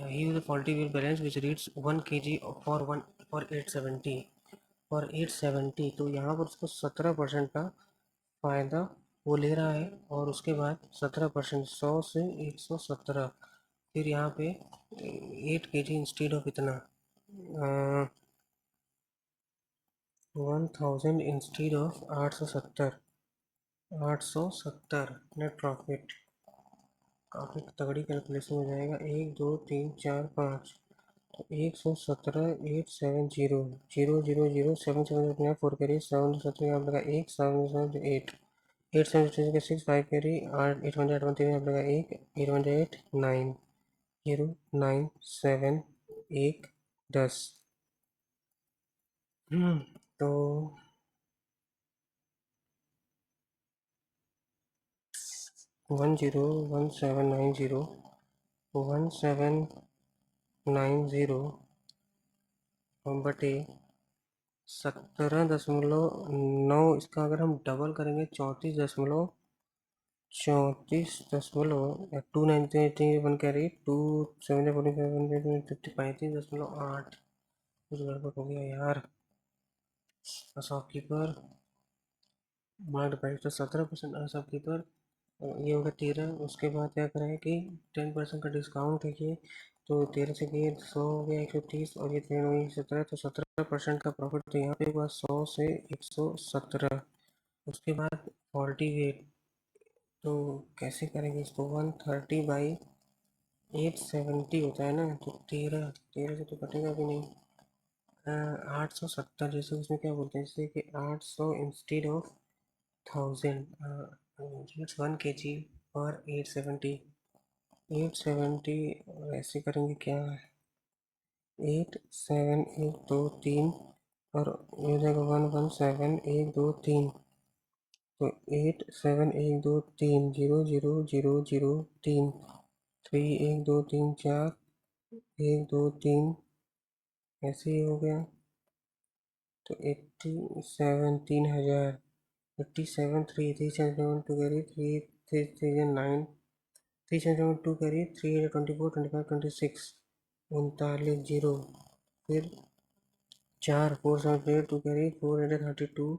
he uses a faulty weight balance which reads 1 kg for 870 for 870। तो यहाँ पर उसको 17% का फ़ायदा वो ले रहा है, और उसके बाद 17% 100 से 117, फिर यहाँ पे 8 kg इंस्टीड ऑफ इतना 1000 इंस्टीड ऑफ 870 नेट प्रॉफिट। काफ़ी तगड़ी कैलकुलेशन हो जाएगा। 1 2 3 4 5, तो 117 870 0 0 0 7 7 4 कैरी 7 7 यहाँ लगा 1 7 7 8 8 7 6 5 कैरी 8 8 1 8 1 3 यहाँ लगा 1 8 1 8 9 0 9 7 1 10। तो 101790 17.9, इसका अगर हम डबल करेंगे 34.34 वन कैरी 2 7 45 35 कुछ गड़बड़ हो गया यार। शॉपकीपर मल्टीप्लाई तो 17% शॉपकीपर, ये होगा 13। उसके बाद क्या करें कि 10% का डिस्काउंट है ये, तो 13 से ये 100 हो गया 130, और ये 3 हुई 17, तो 17% का प्रॉफिट तो यहाँ पे हुआ 100 से 117। उसके बाद फॉल्टी वेट, तो कैसे करेंगे इसको, 130/870 होता है ना, तो 13 से तो कटेगा भी नहीं। 870, जैसे उसमें क्या बोलते हैं, जैसे कि 800 इंस्टीड ऑफ 1000, इट्स 1 kg पर 870। 870 ऐसे करेंगे क्या, 8 7 1 2 3, और ये हो जाएगा 1 1 7 1 2 3, तो 8 7 1 2 3 0 0 0 0 3, 3 1 2 3 4 1 2 3, ऐसे ही हो गया, तो 87 3000, 87 3 3 7 2 करी 3 3 3 9, 3 7 2 करी 3 24 25 26 39 0, फिर 4 4 7 2 करी 4 32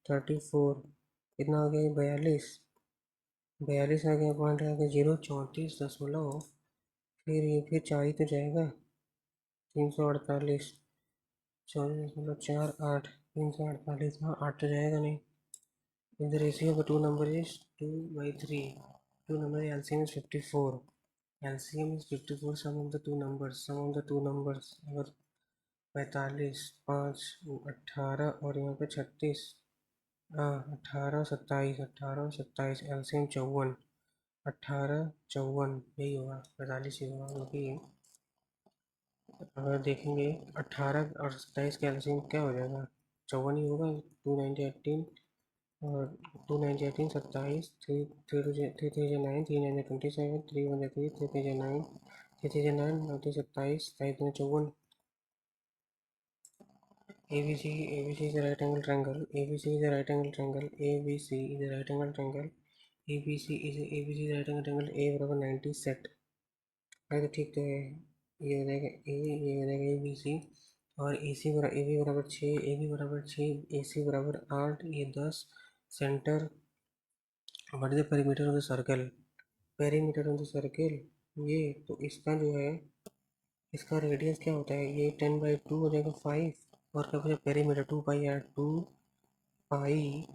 34, कितना हो गया, 42 42 आ गया, पॉइंट आ गया 0 34., फिर ये फिर 4 ही तो जाएगा, 348 24.48, 348, हाँ 8 तो जाएगा नहीं। If the ratio of the two numbers is 2/3, two number LCM is 54, LCM is 54, sum of the two numbers अगर 45 5 18 और यहाँ पे 36, हाँ 18 27 LCM 54, 18 54 यही होगा, 45 ही होगा, क्योंकि अगर देखेंगे 18 और 27 का LCM क्या हो जाएगा, 54 ही होगा। 2 9 18 और 2 9 18 27, 3 3 9 3 9 27, 3 1 3 3 3 9, 3 3 9 9 27, 27 ABC is a right angle triangle. ABC is a right angle triangle. ABC is a right angle triangle. ABC is a right angle triangle. A बराबर 90 सेट। अरे तो ठीक तो है, ये हो जाएगा ए, ये हो जाएगा ABC, और ए बी बराबर 6, ए बी बराबर 6, ए सी बराबर 8, ये 10। Centre, what is the perimeter of the circle, perimeter of the circle, ये तो इसका जो है, इसका रेडियस क्या होता है, ये 10/2 हो जाएगा 5, और क्या बचा perimeter 2 pi R, pi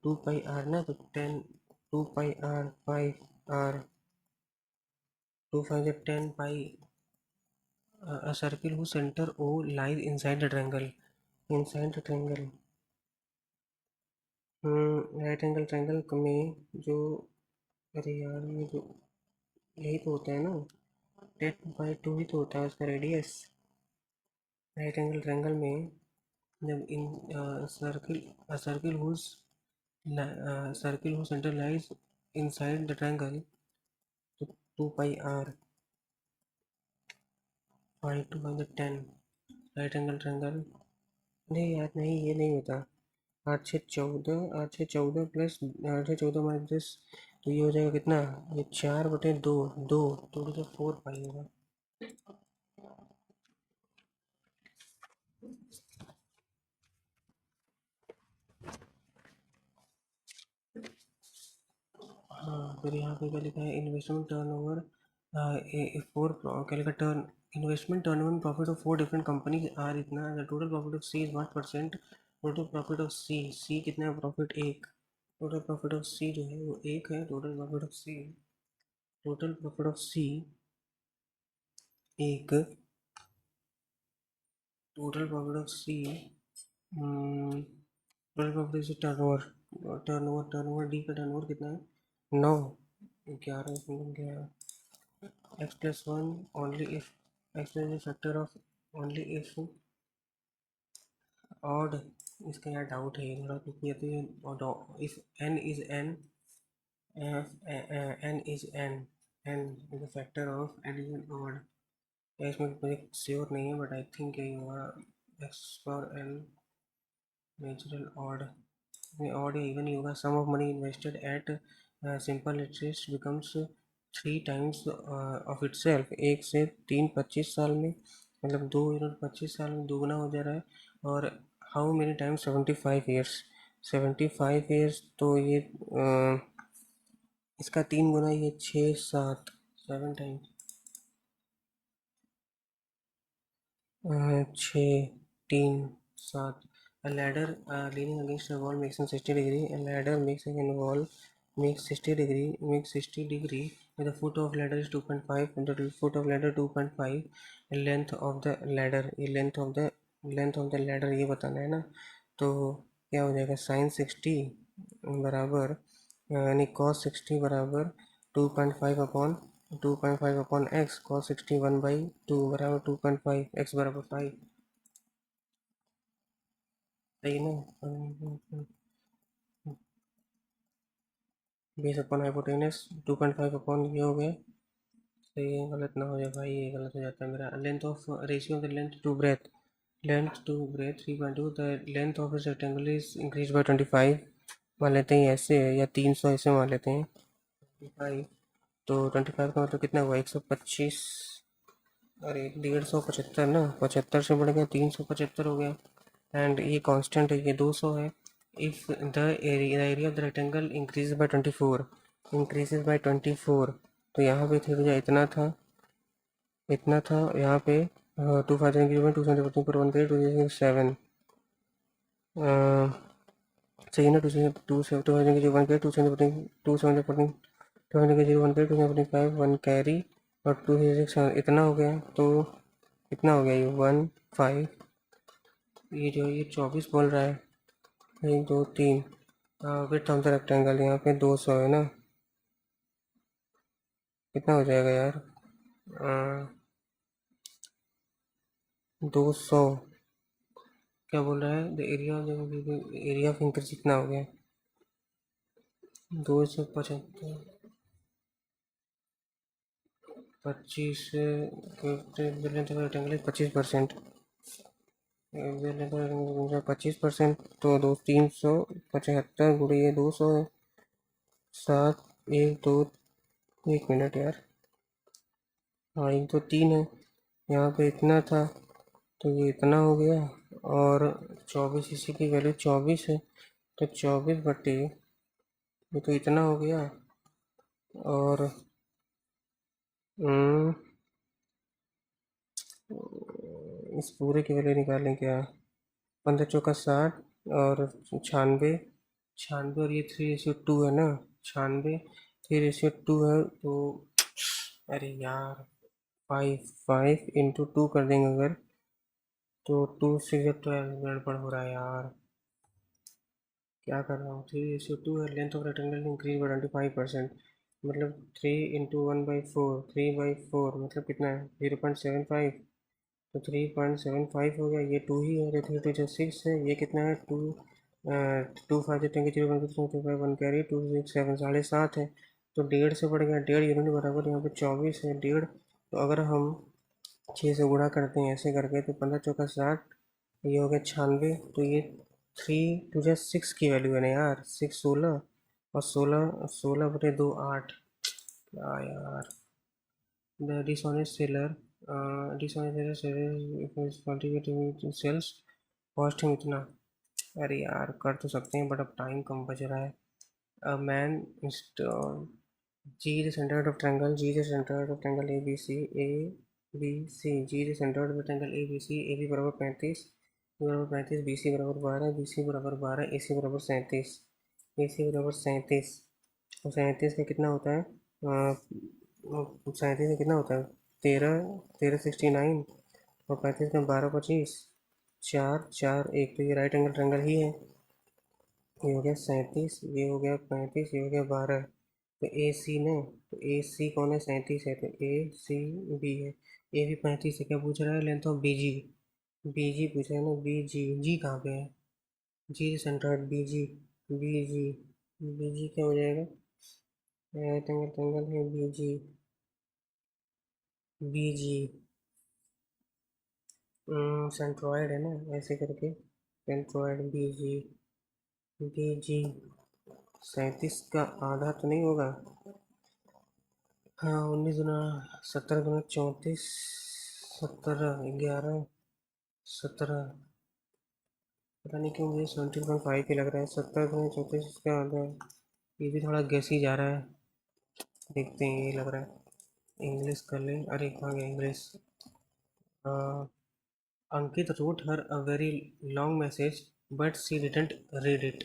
2 pi R ना, तो 10 2 pi R 5 R, 2 5 10 pi, a circle whose center O lies inside the triangle, inside the triangle, right angle triangle में जो, अरे यार ये जो, यही तो होता है ना, 10/2 ही तो होता है उसका रेडियस। राइट एंगल ट्रायंगल में जब incircle, circle whose circle whose center lies inside the triangle, तो 2 pi r, five two five 10, right angle triangle. नहीं यार नहीं, ये नहीं होता। 8 6 14, 8 6 14 प्लस 8 6 14 - 10, तो ये हो जाएगा कितना, ये 4/2, 2 तो 4 पाई होगा। हाँ, फिर यहाँ पे क्या लिखा है, इन्वेस्टमेंट टर्नओवर, फोर क्या लिखा, turn investment turnover profit of 4 different company are इतना, the total profit of C is 1%, total profit of C कितना है, प्रॉफिट एक, टोटल प्रॉफिट ऑफ सी जो है वो एक है, टोटल प्रॉफिट ऑफ सी एक, total profit of C, total profit से टर्नओवर, टर्नओवर डी का टर्नओवर कितना है, 9, 11, x plus 1 only if x is a factor of only if odd, इसका यार डाउट है ये थोड़ा, क्योंकि ये तो ये if n is n, n is n is a factor of n is an odd, या इसमें मुझे श्योर नहीं है बट आई थिंक यही होगा, x for n natural odd, में ऑड या इवन ही होगा। Sum of money invested at simple interest becomes 3 times of itself, 1 से 3 25 साल में, मतलब 2 25 साल में दोगुना हो जा रहा है। और how many times, 75 years, 75 years, तो ये इसका 3 गुना, ये 6 7, 7 times, 6 3 7। A ladder leaning against a wall makes a 60 degree. A ladder makes a wall makes 60 degree with the foot of ladder is 2.5. The foot of ladder 2.5. Length of the ladder, ये लेंथ ऑफ द लैडर ये बताना है ना। तो क्या हो जाएगा, साइन 60 बराबर, यानी कॉस 60 बराबर 2.5 अपॉन एक्स, कॉस 60 1/2 बराबर 2.5, एक्स बराबर 5, सही ना। बेस अपॉन हाइपोटेनस 2.5 अपॉन ये हो गया, सही है, गलत ना हो जाए भाई, ये गलत हो जाता है मेरा। Length of ratio of the length to breadth 3.2, the length of this rectangle is increase by 25, मान लेते हैं ऐसे है, या 300 ऐसे मान लेते हैं 25, तो 25 का मतलब कितना हुआ, 125, अरे 150 ना, 75 से बढ़ गया 375 हो गया, एंड ये कांस्टेंट है, ये 200 है। If the area of the rectangle increases by 24, तो यहाँ पे थी भैया इतना था यहाँ पे, 2000 की 214 पर 1 पे 207, सही है ना। 2000 की 1 पे 214, 200 की 1 पे 245 1 कैरी, और 206 इतना हो गया, तो कितना हो गया ये 15, ये जो ये 24 बोल रहा है, 1 2 3, विड्थ ऑफ द रेक्टेंगल यहाँ पे 200 है ना, कितना हो जाएगा यार, 200, क्या बोल रहा है, द एरिया ऑफ इंक्रीज कितना हो गया, 275, 25 रेक्टेंगल 25%, 25%, तो 375 गुड़े ये 200 है, 7 1 2, 1 मिनट यार, हाँ 1 2 3 है, यहाँ पे इतना था, तो ये इतना हो गया, और 24, इसी की वैल्यू 24 है, तो 24/, ये तो इतना हो गया, और इस पूरे की वैल्यू निकालें क्या, 15 चौका 60, और 96, 96, और ये 3:2 है ना, 96 3:2 है, तो अरे यार 5 5 × 2 कर देंगे अगर, तो 2 6 12 गड़बड़ हो रहा है यार, क्या कर रहा हूँ, 3:2 है, length of rectangle increase by 25%, मतलब 3 × 1/4, 3/4 मतलब कितना है 0.75, तो 3.75 हो गया, ये 2 ही है, तो 3 2 6 है, ये कितना है 2, 2 5 10 की 0 1 कैरी 2 6 7 7.5 है, तो 1.5 से बढ़ गया, 1.5 यूनिट बराबर यहाँ पे 24 है 1.5। तो अगर हम 6 से गुणा करते हैं ऐसे करके तो 15 चौका 60, ये हो गया 96। तो ये 3 2 6 की वैल्यू है ना यार, 6 16 और 16 16/2 8। क्या यार, the dishonest seller sales cost him इतना। अरे यार कर तो सकते हैं बट अब टाइम कम बच रहा है। A man installed G is the center of triangle. G is the center of triangle ABC. ABC. G is the center of the triangle ABC. AB बराबर 35, बराबर 35, BC बराबर 12, BC बराबर 12, AC बराबर 37, AC बराबर 37। और 37 का कितना होता है? 37 का कितना होता है? 13, 13 69। और 35 का 12 25, 4 4 1। तो ये राइट एंगल ट्रायंगल ही है। ये हो गया 37, ये हो गया 35, ये हो गया 12। तो ए सी ने, तो ए सी कौन है? 37 है, तो ए सी बी है। ए भी 35 है। क्या पूछ रहा है? Length of B G. B G पूछ रहा है ना, बी जी। जी कहाँ पे है? जी centre B G. B G, B जी क्या हो जाएगा? राइट एंगल ट्रायंगल है बी जी। बी जी सेंट्रॉइड है ना, ऐसे करके सेंट्रॉइड बी जी। बी जी 37 का आधा तो नहीं होगा? हाँ 19 गुना 17 गुना 34, 17 11 17। पता नहीं क्यों मुझे 17.5 ही लग रहा है। 17 गुना 34 इसका आधा है। ये भी थोड़ा गेस ही जा रहा है, देखते हैं। ये लग रहा है इंग्लिश कर लें। अरे कहाँ गया English? Ankit wrote her a very long message but she didn't read it.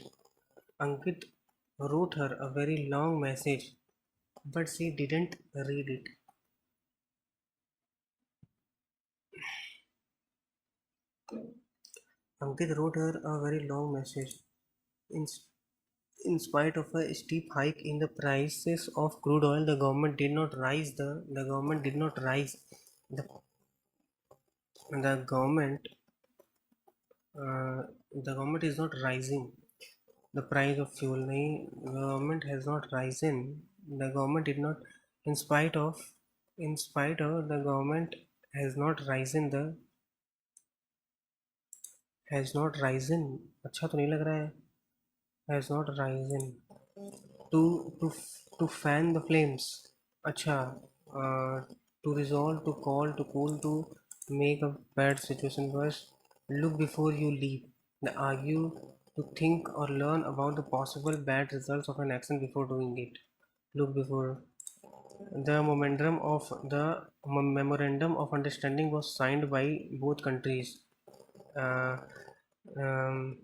Ankit wrote her a very long message but she didn't read it. Ankit wrote her a very long message. In, in spite of a steep hike in the prices of crude oil, the government did not rise the the government uh, the government is not rising the price of fuel. नहीं, government has not risen, the government did not, in spite of, the government has not risen the, has not risen। अच्छा तो नहीं लग रहा है। has not risen to to to fan the flames। अच्छा, to resolve, to call, to cool, to make a bad situation worse। look before you leap, the argue, to think or learn about the possible bad results of an action before doing it। look before, the memorandum of understanding was signed by both countries। uh, um,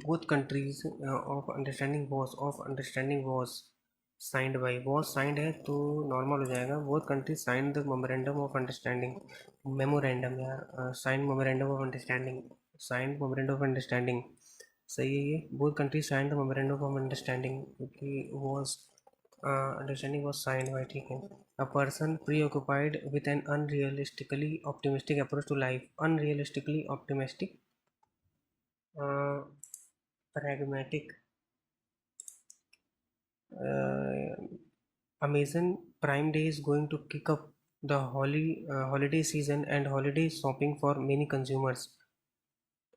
both countries of understanding was signed by, was signed है तो नॉर्मल हो जाएगा। both countries signed the memorandum of understanding। memorandum यार, signed memorandum of understanding, signed memorandum of understanding सही है ये। both countries signed the memorandum of understanding क्योंकि was understanding was signed by, ठीक है। a person preoccupied with an unrealistically optimistic approach to life। unrealistically optimistic, pragmatic, Amazon Prime Day is going to kick up the holiday season and holiday shopping for many consumers।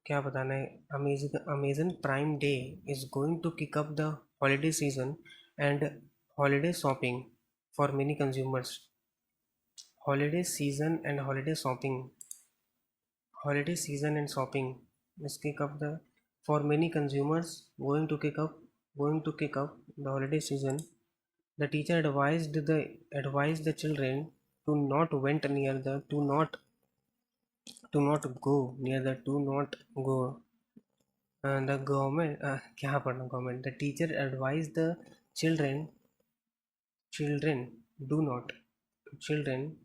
क्या बताना है? Amazon Prime Day is going to kick up the holiday season and holiday shopping for many consumers। holiday season and holiday shopping, holiday season and shopping is kick up the, for many consumers, going to kick up the holiday season। The teacher advised the children to not went near the, to not go near the, to not go the government क्या पढ़ना government, the teacher advised the children, do not, children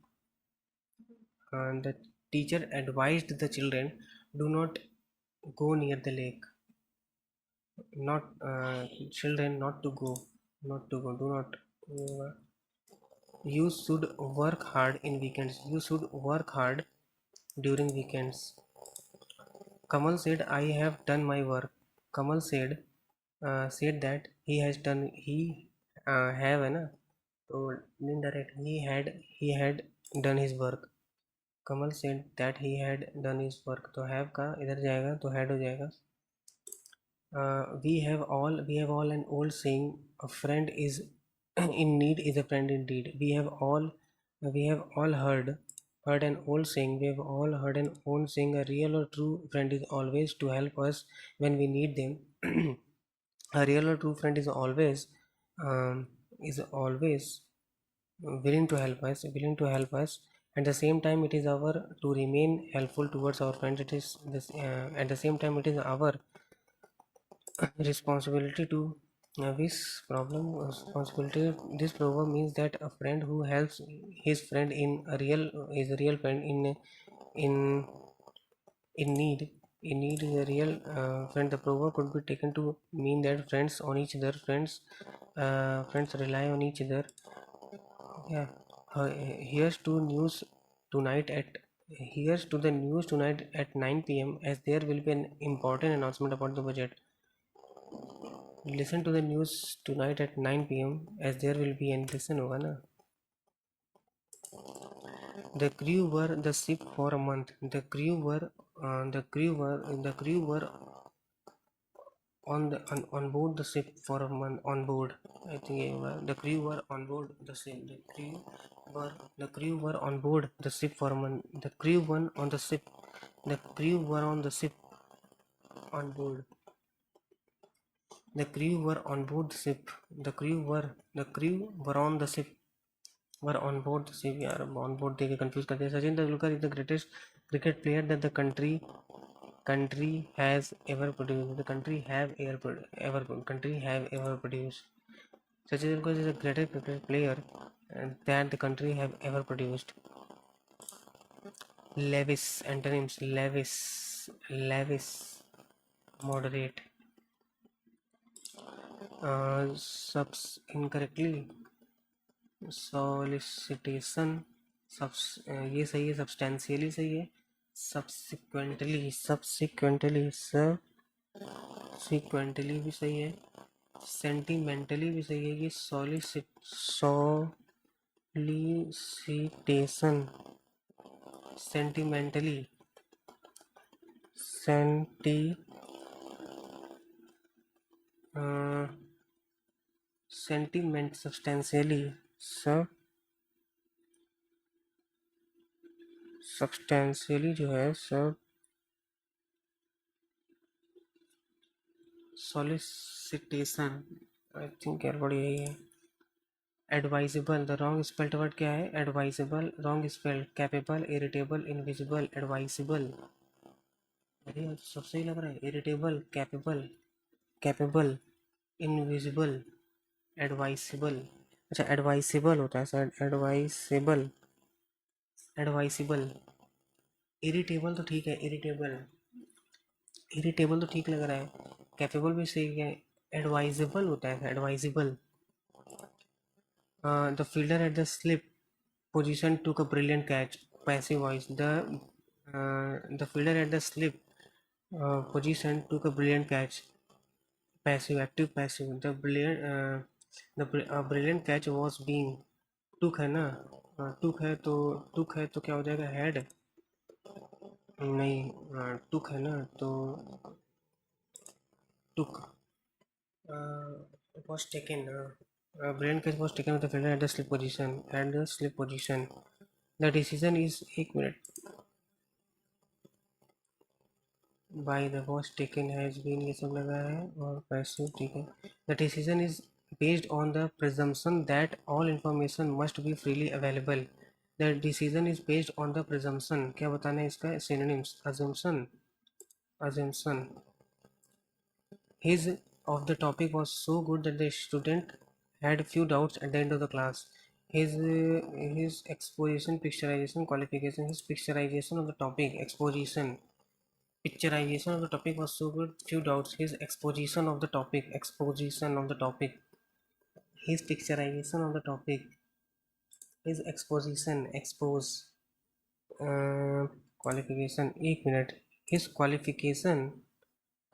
the teacher advised the children do not go near the lake, not children not to go, do not uh, you should work hard in weekends, you should work hard during weekends। Kamal said I have done my work, Kamal said that he has done he have है ना, तो indirect he had done his work. Kamal said that he had done his work, तो have का इधर जाएगा तो had हो जाएगा. We have all an old saying, a friend is in need is a friend indeed. We have all heard an old saying. We have all heard an old saying, a real or true friend is always to help us when we need them. A real or true friend is always willing to help us. At the same time, it is our to remain helpful towards our friends. It is this at the same time, it is our responsibility to this proverb means that a friend who helps his friend is a real friend in in need is a real friend. The proverb could be taken to mean that friends rely on each other. Yeah. Here's to news tonight at here's to the news tonight at 9 p.m. as there will be an important announcement about the budget. Listen to the news tonight at 9 p.m. as there will be an listen होगा ना. The crew were the ship for a month. The crew were on board the ship for a month on board. I think ये होगा. The crew were on board the ship. The crew were on board the ship for a month. The crew were on the ship. The crew were on the ship on board. The crew were on board the ship. The crew were on the ship. Were on board the ship. यार on board देके confuse करते हैं. Sachin Tendulkar is the greatest cricket player that the country has ever produced. The country have ever produced. Sachin Tendulkar is the greatest cricket player that the country have ever produced. Levis antonyms. Levis moderate. Subs incorrectly. Solicitation ये सही है. Substantially सही है. Subsequently भी सही है. Sentimentally भी सही है. ये solicitation sentimentally sentiment substantially जो है सब solicitation आई थिंक यार बड़ी यही है. Advisable the wrong spelled word क्या है. Advisable wrong spelled. Capable irritable invisible. Advisable अरे यार सब सही लग रहा है. Irritable capable invisible advisable. अच्छा एडवाइसेबल होता है सर. एडवाइसेबल इरिटेबल तो ठीक है. इरिटेबल तो ठीक लग रहा है. कैपेबल भी सही है. एडवाइजेबल होता है. Advisable. The fielder at the slip position took a brilliant catch. Passive voice. The fielder at the slip position took a brilliant catch. Passive. Active passive. The brilliant catch was being. took है ना. took है तो क्या हो जाएगा. head नहीं. took है ना तो took was taken. Brilliant catch was taken with the fielder at the slip position. The decision is एक minute. By the watch taken has been ये सब लगा है और पैसिव ठीक है. The decision is based on the presumption that all information must be freely available. The decision is based on the presumption. क्या बताना है इसका. Synonyms. Assumption. His of the topic was so good that the student had few doubts at the end of the class. His exposition, picturization, qualification. His picturization of the topic, Picturization of the topic was so good, few doubts. His exposition of the topic. His picturization of the topic. His exposition. Qualification. एक minute. His qualification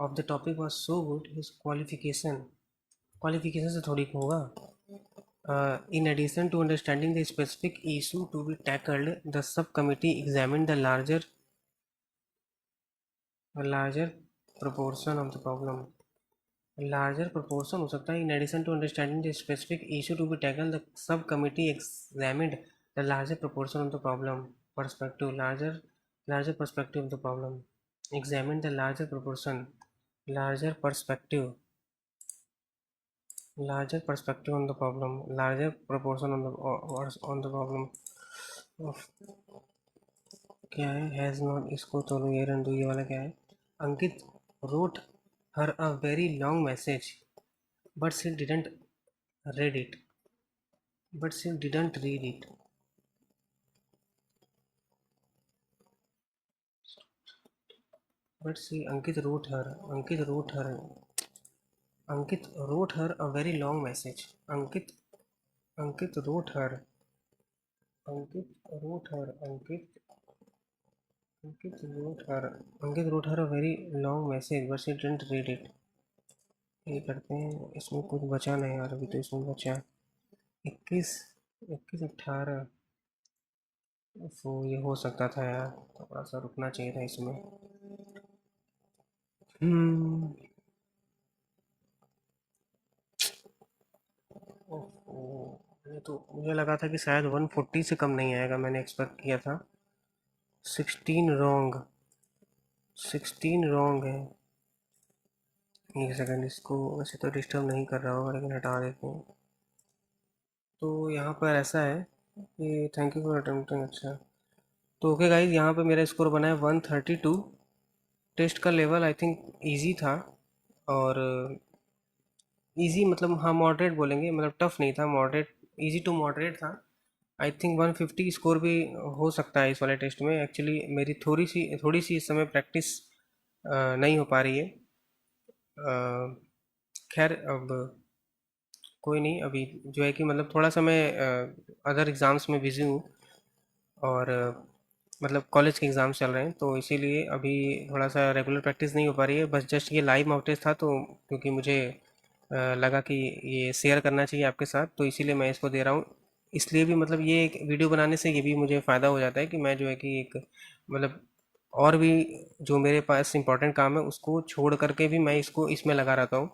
of the topic was so good, his qualification से थोड़ी होगा। In addition to understanding the specific issue to be tackled, the subcommittee examined the larger proportion of the problem. Larger proportion हो सकता है। In addition to understanding the specific issue to be tackled, the subcommittee examined the larger proportion of the problem. Perspective, larger perspective of the problem. Examine the larger proportion, larger perspective, larger perspective on the problem, larger proportion on the problem of क्या है, हैज़ नॉट, इसको चलो ये रन दो, ये वाला क्या है, अंकित wrote her a very long message but she didn't read it, but she didn't read it. But she, Ankit wrote her a very long message. Ankit wrote her, Ankit wrote her, Ankit wrote her a very long message, but she didn't read it. ये करते हैं, इसमें कुछ बचा नहीं यार, अभी तो इसमें बचा 21, 18। तो ये हो सकता था यार, थोड़ा सा रुकना चाहिए था इसमें। हम्म। ये तो मुझे लगा था कि शायद 140 से कम नहीं आएगा, मैंने एक्सपेक्ट किया था। 16 रॉन्ग है। एक सेकंड, इसको वैसे तो डिस्टर्ब नहीं कर रहा होगा लेकिन हटा देते हैं। तो यहाँ पर ऐसा है कि थैंक यू फॉर अटेम्प्टिंग। अच्छा, तो ओके गाइज, यहाँ पे मेरा स्कोर बना है 132। टेस्ट का लेवल आई थिंक ईजी था, और ईजी मतलब हाँ मॉडरेट बोलेंगे, मतलब टफ नहीं था, मॉडरेट, ईजी टू मॉडरेट था। आई थिंक 150 स्कोर भी हो सकता है इस वाले टेस्ट में। एक्चुअली मेरी थोड़ी सी इस समय प्रैक्टिस नहीं हो पा रही है। खैर अब कोई नहीं, अभी जो है कि मतलब थोड़ा सा मैं अदर एग्ज़ाम्स में बिज़ी हूँ, और मतलब कॉलेज के एग्ज़ाम्स चल रहे हैं, तो इसीलिए अभी थोड़ा सा रेगुलर प्रैक्टिस नहीं हो पा रही है। बस जस्ट ये लाइव मॉक टेस्ट था, तो क्योंकि मुझे लगा कि ये शेयर करना चाहिए आपके साथ, तो इसीलिए मैं इसको दे रहा हूँ। इसलिए भी मतलब ये एक वीडियो बनाने से ये भी मुझे फ़ायदा हो जाता है कि मैं जो है कि एक मतलब और भी जो मेरे पास इंपॉर्टेंट काम है उसको छोड़ करके भी मैं इसको इसमें लगा रहता हूँ,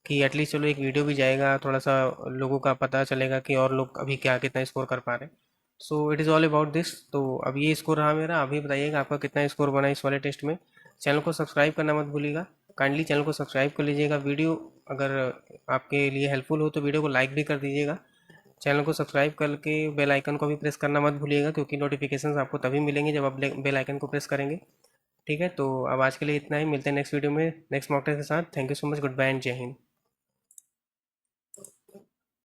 कि एटलीस्ट चलो एक वीडियो भी जाएगा, थोड़ा सा लोगों का पता चलेगा कि और लोग अभी क्या कितना स्कोर कर पा रहे हैं। So it is all about this. तो अब ये स्कोर रहा मेरा, अभी बताइएगा आपका कितना स्कोर बना इस वाले टेस्ट में। चैनल को सब्सक्राइब करना मत भूलिएगा, काइंडली चैनल को सब्सक्राइब कर लीजिएगा। वीडियो अगर आपके लिए हेल्पफुल हो तो वीडियो को लाइक भी कर दीजिएगा। चैनल को सब्सक्राइब करके बेल आइकन को भी प्रेस करना मत भूलिएगा, क्योंकि नोटिफिकेशंस आपको तभी मिलेंगे जब आप बेल आइकन को प्रेस करेंगे। ठीक है, तो अब आज के लिए इतना ही, मिलते हैं नेक्स्ट वीडियो में नेक्स्ट मॉक टेस्ट के साथ। Thank you so much, good bye and जय हिंद।